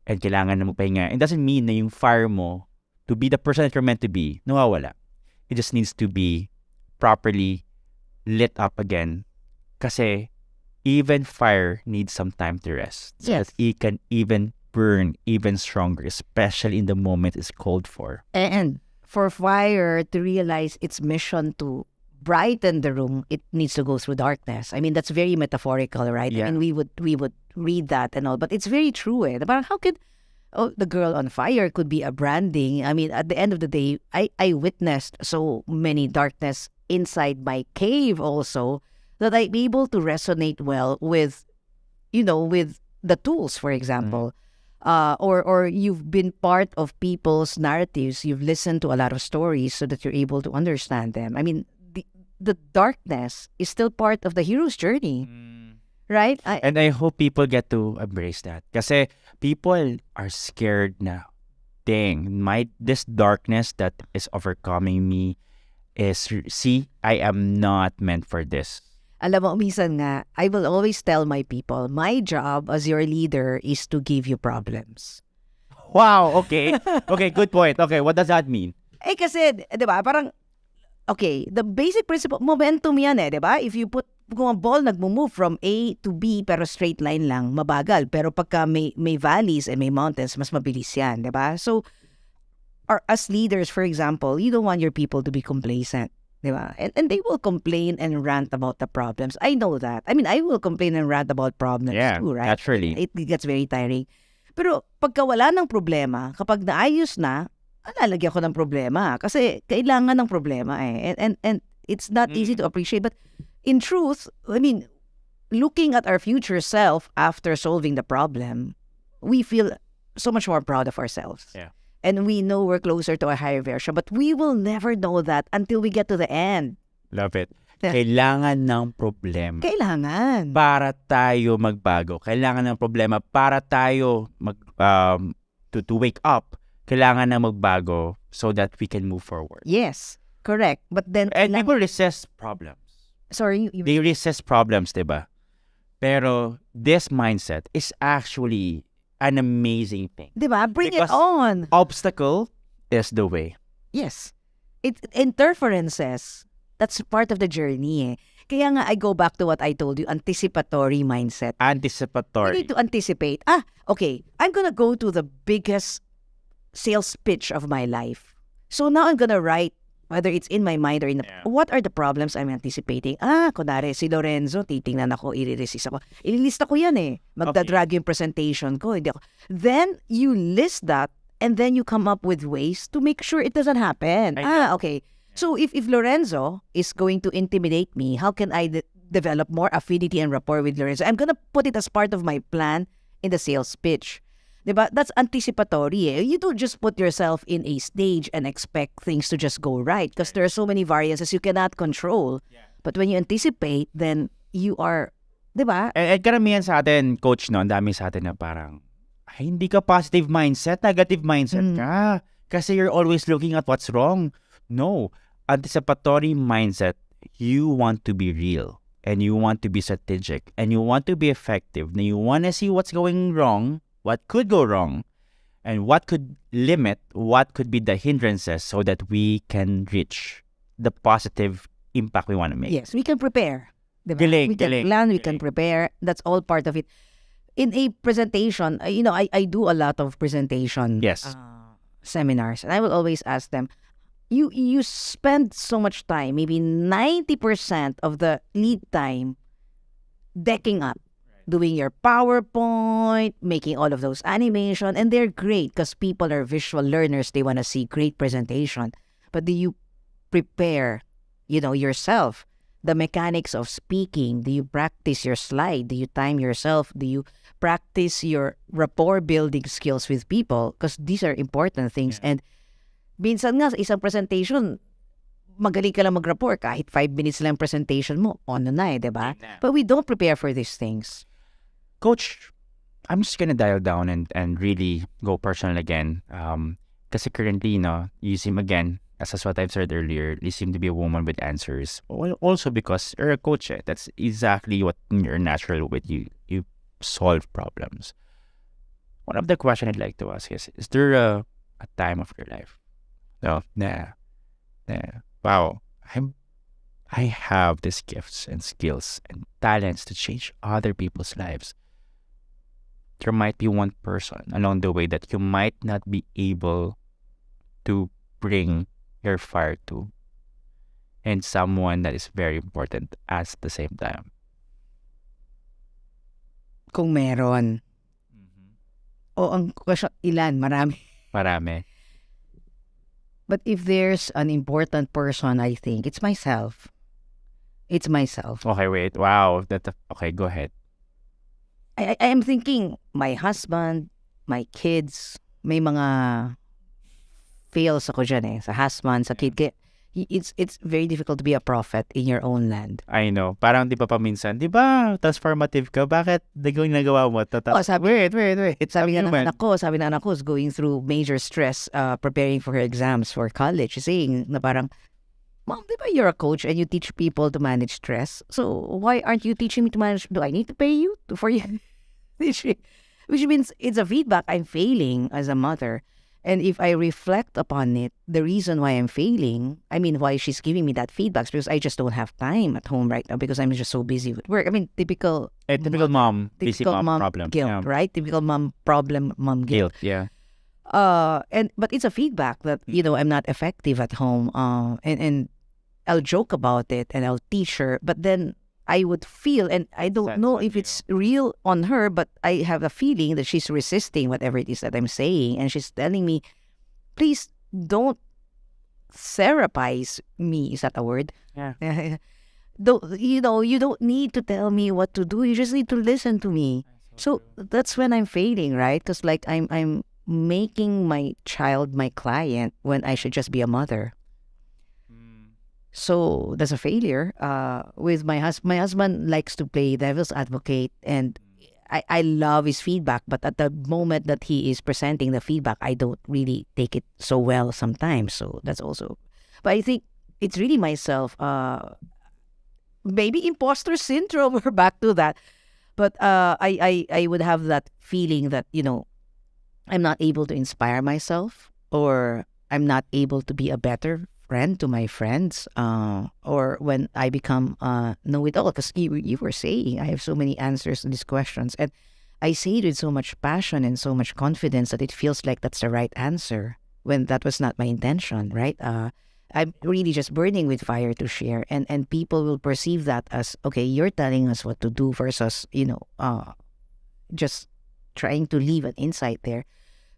S1: and kailangan na magpahinga. It doesn't mean na yung fire mo, to be the person that you're meant to be, nawawala. It just needs to be properly lit up again. Kasi even fire needs some time to rest. So that it can even burn even stronger, especially in the moment it's called for.
S2: And for fire to realize its mission to brighten the room, it needs to go through darkness. I mean, that's very metaphorical, right?
S1: Yeah.
S2: I mean, we would read that and all, but it's very true eh. Parang how could the girl on fire could be a branding? I mean, at the end of the day, I witnessed so many darkness inside my cave also that I'm able to resonate well with, with the tools, for example. Or you've been part of people's narratives. You've listened to a lot of stories so that you're able to understand them. I mean, the darkness is still part of the hero's journey, right?
S1: And I hope people get to embrace that. Kasi people are scared now. Dang, this darkness that is overcoming me is, I am not meant for this.
S2: Alam mo, minsan nga, I will always tell my people, my job as your leader is to give you problems.
S1: Wow, okay. Okay, good point. Okay, what does that mean?
S2: Eh kasi, di ba, parang, okay, the basic principle, momentum yan eh, di ba? If you put, kung ang ball nagmo-move from A to B pero straight line lang, mabagal. Pero pagka may valleys and may mountains, mas mabilis yan, di ba? So, as leaders, for example, you don't want your people to be complacent. Diba? And they will complain and rant about the problems. I know that. I mean, I will complain and rant about problems
S1: Yeah,
S2: too, right?
S1: naturally.
S2: It gets very tiring. Pero pagka wala ng problema, kapag naayos na, lalagyan ko ng problema. Kasi kailangan ng problema eh. And it's not easy to appreciate. But in truth, I mean, looking at our future self after solving the problem, we feel so much more proud of ourselves.
S1: Yeah.
S2: And we know we're closer to a higher version. But we will never know that until we get to the end.
S1: Love it.
S2: Yeah.
S1: Kailangan ng problema
S2: Kailangan.
S1: para tayo magbago. Kailangan ng problema para tayo to wake up. Kailangan na magbago so that we can move forward.
S2: Yes, correct. But then,
S1: And people resist problems.
S2: sorry, you
S1: They resist problems, diba? Pero this mindset is actually an amazing thing.
S2: diba? Bring it
S1: Because
S2: on.
S1: Obstacle is the way.
S2: Yes. Interferences, that's part of the journey eh. Kaya nga, I go back to what I told you, anticipatory mindset. You
S1: Anticipatory.
S2: need to anticipate. Okay, I'm gonna go to the biggest sales pitch of my life. So now I'm gonna write, whether it's in my mind or in the,
S1: Yeah.
S2: what are the problems I'm anticipating? Kunwari, si Lorenzo, titingnan ako, i-resist ako. Ililista ko yan eh. Magdadrag yung presentation ko. Hindi ako. Then, you list that, and then you come up with ways to make sure it doesn't happen. Okay. So, if Lorenzo is going to intimidate me, how can I develop more affinity and rapport with Lorenzo? I'm gonna put it as part of my plan in the sales pitch. Diba? That's anticipatory eh. You don't just put yourself in a stage and expect things to just go right because there are so many variances you cannot control. But when you anticipate, then you are, diba?
S1: And karamihan sa atin, coach, no, ang dami sa atin na parang, ay, hindi ka positive mindset, negative mindset ka. Kasi you're always looking at what's wrong. No. Anticipatory mindset, you want to be real. And you want to be strategic. And you want to be effective. And you want to see what's going wrong, what could go wrong, and what could limit, what could be the hindrances so that we can reach the positive impact we want to make.
S2: Yes, we can prepare. Diba?
S1: Galing,
S2: We can
S1: galing,
S2: plan, we can
S1: galing.
S2: prepare. That's all part of it. In a presentation, I do a lot of presentation
S1: Yes.
S2: seminars, and I will always ask them, you spend so much time, maybe 90% of the lead time decking up, doing your PowerPoint, making all of those animation, and they're great because people are visual learners. They want to see great presentation. But do you prepare, yourself? The mechanics of speaking. Do you practice your slide? Do you time yourself? Do you practice your rapport building skills with people? Because these are important things.
S1: Yeah.
S2: And minsan nga, sa isang presentation, magaling ka lang mag-rapport. Kahit 5 minutes lang presentation mo, ano na diba? But we don't prepare for these things.
S1: Coach, I'm just gonna dial down and really go personal again. Kasi currently, you seem again, as what I've said earlier, you seem to be a woman with answers. Well, also because you're a coach, that's exactly what you're natural with. You solve problems. One of the questions I'd like to ask is there a time of your life? No, nah. Wow, I have these gifts and skills and talents to change other people's lives. There might be one person along the way that you might not be able to bring your fire to, and someone that is very important at the same time.
S2: Kung meron. O ang question, ilan? Marami.
S1: Marami.
S2: But if there's an important person, I think, it's myself. It's myself.
S1: Okay, wait. Wow. Okay, go ahead.
S2: I am thinking, my husband, my kids, may mga fails ako dyan eh. Sa husband, sa kid. Kaya it's very difficult to be a prophet in your own land.
S1: I know. Parang di ba paminsan, di ba, transformative ka? Bakit nagawa mo? Wait.
S2: Sabi ng anak ko is going through major stress preparing for her exams for college. She's saying na parang, Mom, di ba you're a coach and you teach people to manage stress? So why aren't you teaching me to manage? Do I need to pay you for you? Which means it's a feedback. I'm failing as a mother. And if I reflect upon it, the reason why I'm failing, why she's giving me that feedback is because I just don't have time at home right now because I'm just so busy with work. Typical
S1: mom, busy
S2: typical
S1: mom problem.
S2: guilt,
S1: Yeah.
S2: right? Typical mom problem, mom guilt.
S1: Yeah.
S2: But it's a feedback that I'm not effective at home. And I'll joke about it and I'll teach her, but then I would feel, and I don't
S1: That's
S2: know
S1: on
S2: if
S1: you.
S2: it's real on her, but I have a feeling that she's resisting whatever it is that I'm saying, and she's telling me, please don't therapize me. Is that a word?
S1: Yeah.
S2: Don't, you don't need to tell me what to do. You just need to listen to me. So that's when I'm failing, right? Because like I'm making my child my client when I should just be a mother. So that's a failure. With my husband likes to play devil's advocate, and I love his feedback. But at the moment that he is presenting the feedback, I don't really take it so well sometimes. So that's also. But I think it's really myself. Maybe imposter syndrome. We're back to that. But I would have that feeling that I'm not able to inspire myself, or I'm not able to be a better friend to my friends, or when I become know-it-all. Because you were saying, I have so many answers to these questions, and I say it with so much passion and so much confidence that it feels like that's the right answer, when that was not my intention, right? I'm really just burning with fire to share, and people will perceive that as, okay, you're telling us what to do, versus just trying to leave an insight there.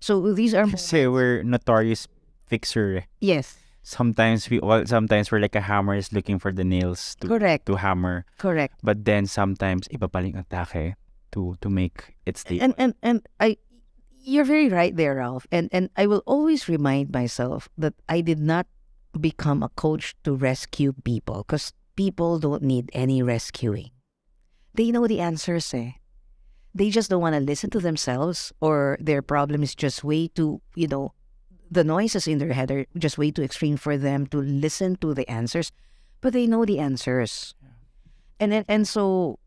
S2: So these are
S1: Kasi we're notorious fixer.
S2: yes,
S1: Sometimes we're like a hammer is looking for the nails
S2: correct,
S1: to hammer.
S2: correct.
S1: But then sometimes iba paling atake to make it stay.
S2: And you're very right there, Ralph. And I will always remind myself that I did not become a coach to rescue people, because people don't need any rescuing. They know the answers, eh. They just don't want to listen to themselves, or their problem is just way too, the noises in their head are just way too extreme for them to listen to the answers. But they know the answers. And so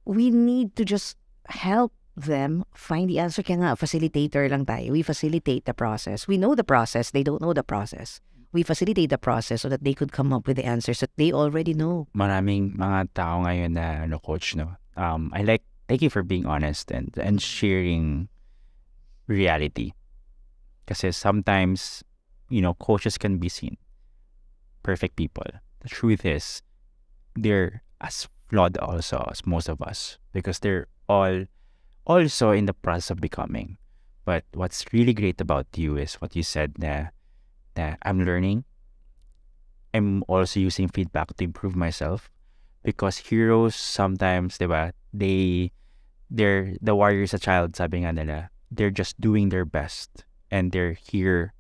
S2: we need to just help them find the answer. Kaya nga, facilitator lang tayo. We facilitate the process. We know the process. They don't know the process. We facilitate the process so that they could come up with the answers that they already know.
S1: Maraming mga tao ngayon na coach, no. Thank you for being honest and sharing reality. Kasi sometimes, coaches can be seen perfect people. The truth is, they're as flawed also as most of us, because they're all also in the process of becoming. But what's really great about you is what you said, that I'm learning. I'm also using feedback to improve myself, because heroes sometimes, diba, they're the warriors sa child, sabi nga nila, they're just doing their best, and they're here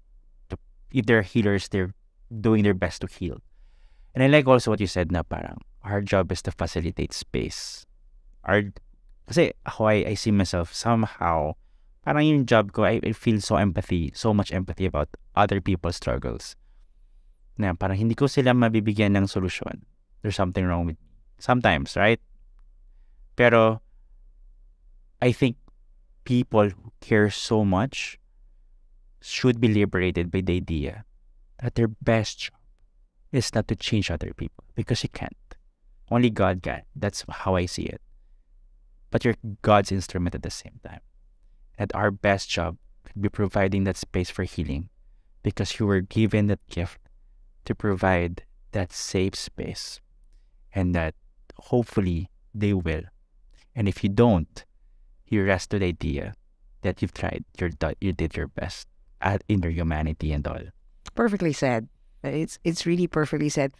S1: to, if they're healers, they're doing their best to heal. And I like also what you said, na parang our job is to facilitate space. Kasi ako, I see myself somehow, parang yung job ko, I feel so much empathy about other people's struggles. Na parang hindi ko sila mabibigyan ng solusyon. There's something wrong with me. Sometimes, right? Pero I think people who care so much should be liberated by the idea that their best job is not to change other people, because you can't. Only God can. That's how I see it. But you're God's instrument at the same time. And our best job could be providing that space for healing, because you were given that gift to provide that safe space, and that hopefully they will. And if you don't, you rest to the idea that you've tried, you did your best in your humanity and all.
S2: Perfectly said. It's really perfectly said.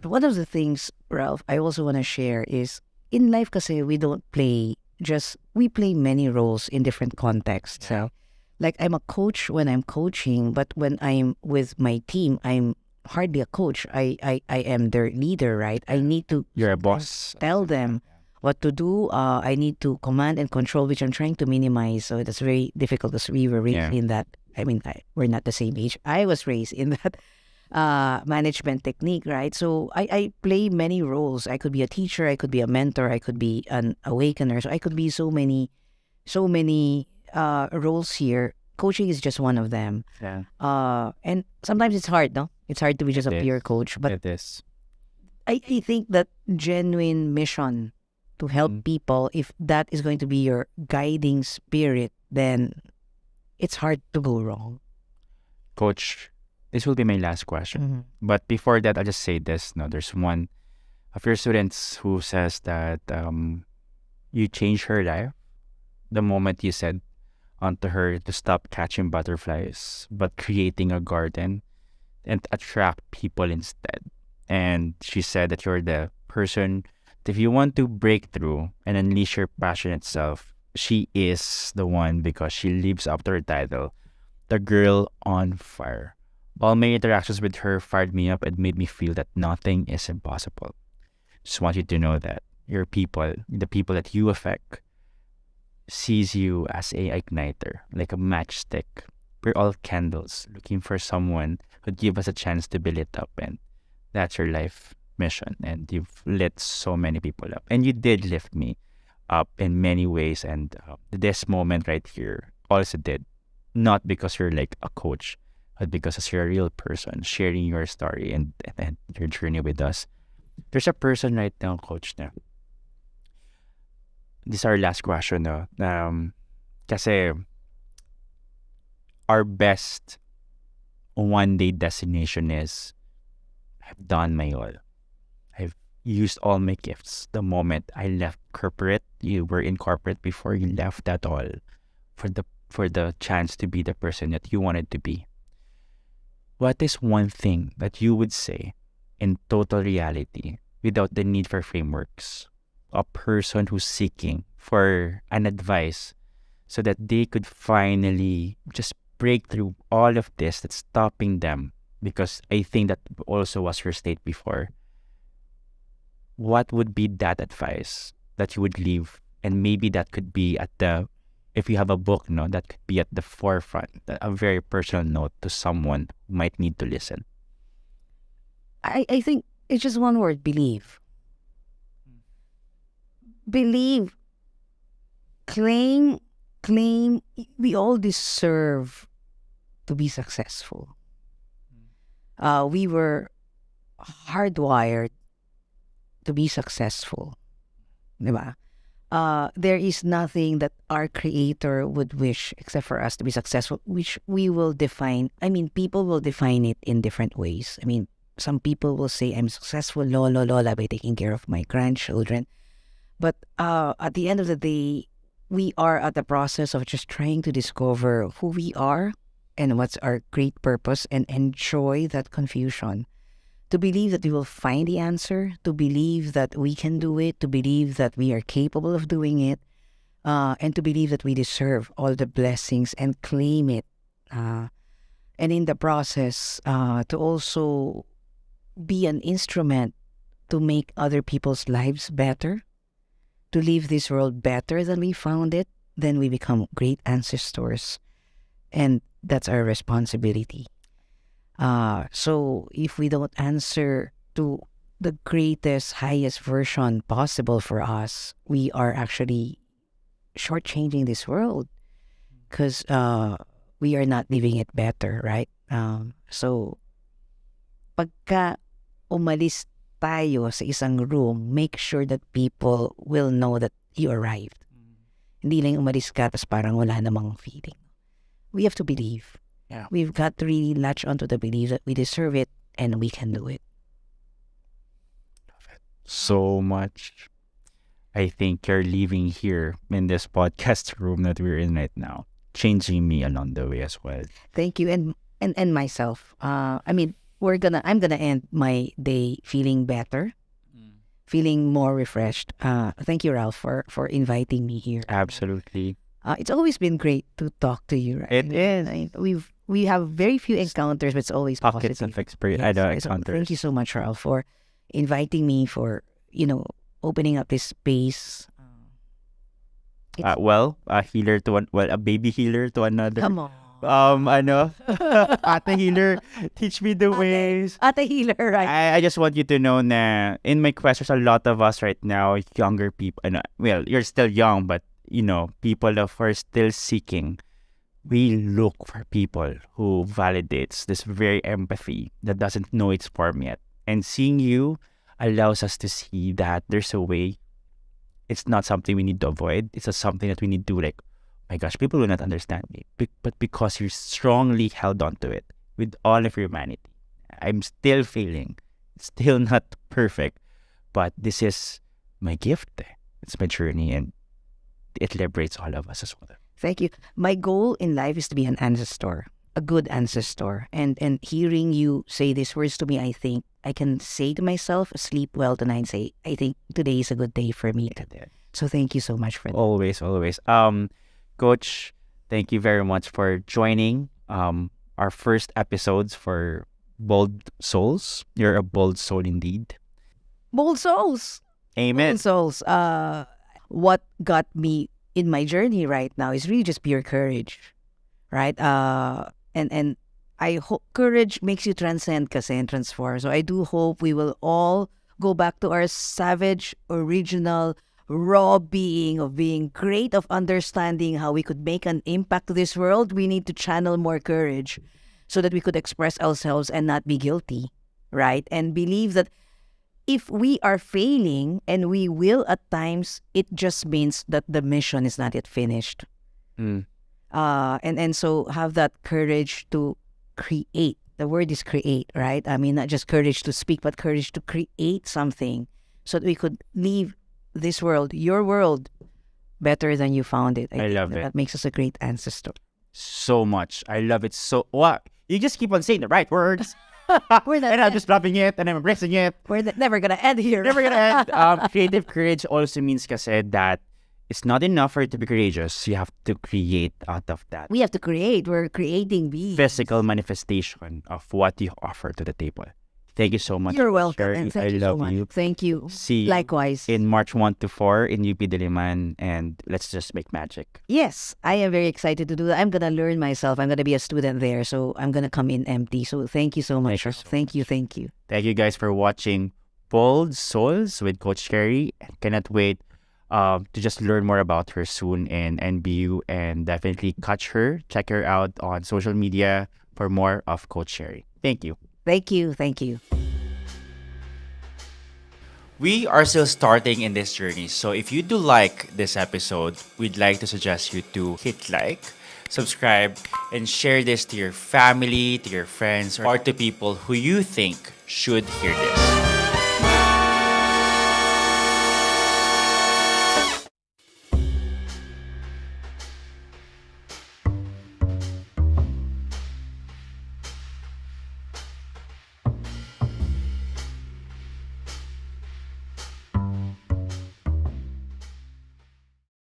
S2: One of the things, Ralph, I also want to share is, in life kasi we don't play, we play many roles in different contexts. So, like, I'm a coach when I'm coaching, but when I'm with my team, I'm hardly a coach. I am their leader, right? I need to
S1: You're a boss.
S2: tell them what to do. I need to command and control, which I'm trying to minimize. So that's very difficult, because we were raised in that. I mean, we're not the same age. I was raised in that management technique, right? So I play many roles. I could be a teacher, I could be a mentor, I could be an awakener. So I could be so many roles here. Coaching is just one of them.
S1: Yeah.
S2: And sometimes it's hard, no? It's hard to be just a pure coach. But
S1: It is.
S2: I think that genuine mission to help people, if that is going to be your guiding spirit, then it's hard to go wrong.
S1: Coach, this will be my last question. But before that, I'll just say this. No, there's one of your students who says that you changed her life the moment you said onto her to stop catching butterflies, but creating a garden and attract people instead. And she said that you're the person that if you want to break through and unleash your passionate self, she is the one because she lives up to her title, the girl on fire. All my interactions with her fired me up and made me feel that nothing is impossible. Just want you to know that your people, the people that you affect, sees you as a igniter, like a matchstick. We're all candles looking for someone who'd give us a chance to be lit up, and that's your life mission. And you've lit so many people up, and you did lift me up in many ways. And this moment right here also did, not because you're like a coach, but because you're a real person sharing your story and your journey with us. There's a person right now, coach, na this is our last question, no? Kasi our best one-day destination is I've done my all. I've used all my gifts. The moment I left corporate, you were in corporate before you left that all for the chance to be the person that you wanted to be. What is one thing that you would say in total reality without the need for frameworks? A person who's seeking for an advice so that they could finally just break through all of this that's stopping them, because I think that also was your state before. What would be that advice that you would leave? And maybe that could be at the, if you have a book, no, that could be at the forefront, a very personal note to someone who might need to listen.
S2: I think it's just one word: believe. Believe. Claim. We all deserve to be successful. We were hardwired to be successful. Diba? There is nothing that our Creator would wish except for us to be successful, which we will define. I mean, people will define it in different ways. I mean, some people will say, I'm successful, lola, by taking care of my grandchildren. But at the end of the day, we are at the process of just trying to discover who we are and what's our great purpose, and enjoy that confusion. To believe that we will find the answer, to believe that we can do it, to believe that we are capable of doing it, and to believe that we deserve all the blessings and claim it. And in the process, to also be an instrument to make other people's lives better, to leave this world better than we found it. Then we become great ancestors. And that's our responsibility. So if we don't answer to the greatest, highest version possible for us, we are actually shortchanging this world, because we are not living it better, right? So pagka umalis tayo sa isang room, make sure that people will know that you arrived. Hindi lang umalis ka tapos parang wala namang feeling. We have to believe.
S1: Yeah.
S2: We've got to really latch onto the belief that we deserve it and we can do it.
S1: So much. I think you're leaving here in this podcast room that we're in right now, changing me along the way as well.
S2: Thank you, and myself. I mean, I'm gonna end my day feeling better, feeling more refreshed. Thank you, Ralph, for inviting me here.
S1: Absolutely.
S2: It's always been great to talk to you, right?
S1: It is.
S2: I mean, we have very few encounters, but it's always
S1: Pockets
S2: positive.
S1: of experience.
S2: Yes, so
S1: Encounters.
S2: thank you so much, Ralph, for inviting me, for opening up this space.
S1: A healer to one, a baby healer to another.
S2: Come on.
S1: Ate healer, teach me the ways.
S2: Ate healer, right?
S1: I just want you to know na in my questions, a lot of us right now, younger people, well, you're still young, but people who are still seeking, we look for people who validates this very empathy that doesn't know its form yet. And seeing you allows us to see that there's a way. It's not something we need to avoid. It's something that we need to my gosh, people will not understand me. But because you're strongly held on to it, with all of humanity. I'm still failing, still not perfect, but this is my gift. It's my journey, and it liberates all of us as well.
S2: Thank you. My goal in life is to be an ancestor, a good ancestor. And hearing you say these words to me, I think I can say to myself, sleep well tonight, say, I think today is a good day for me. So thank you so much for that.
S1: Always, always. Coach, thank you very much for joining our first episodes for Bold Souls. You're a bold soul indeed.
S2: Bold souls.
S1: Amen.
S2: Bold souls. What got me in my journey right now is really just pure courage. Right? And I hope courage makes you transcend kasi and transform. So I do hope we will all go back to our savage, original, raw being of being great, of understanding how we could make an impact to this world. We need to channel more courage so that we could express ourselves and not be guilty, right? And believe that if we are failing, and we will at times, it just means that the mission is not yet finished.
S1: Mm.
S2: And so have that courage to create. The word is create, right? I mean, not just courage to speak, but courage to create something so that we could leave this world, your world, better than you found it.
S1: I love it.
S2: That makes us a great ancestor.
S1: So much. I love it so. Wow. You just keep on saying the right words.
S2: We're not
S1: and I'm just loving it and I'm embracing it.
S2: We're never going to end here.
S1: Never gonna end. Creative courage also means kasi that it's not enough for you to be courageous. You have to create out of that.
S2: We have to create. We're creating beings.
S1: Physical manifestation of what you offer to the table. Thank you so much.
S2: You're welcome.
S1: Sherry.
S2: And thank
S1: I
S2: you
S1: love
S2: so much.
S1: you.
S2: Thank you.
S1: See you
S2: Likewise.
S1: in March 1 to 4 in UP Diliman, and let's just make magic.
S2: Yes, I am very excited to do that. I'm going to learn myself. I'm going to be a student there, so I'm going to come in empty. So thank you so much. Thank you.
S1: Thank you guys for watching Bold Souls with Coach Sherry. Cannot wait to just learn more about her soon in NBU, and definitely catch her. Check her out on social media for more of Coach Sherry. Thank you.
S2: Thank you. Thank you.
S1: We are still starting in this journey, so if you do like this episode, we'd like to suggest you to hit like, subscribe, and share this to your family, to your friends, or to people who you think should hear this.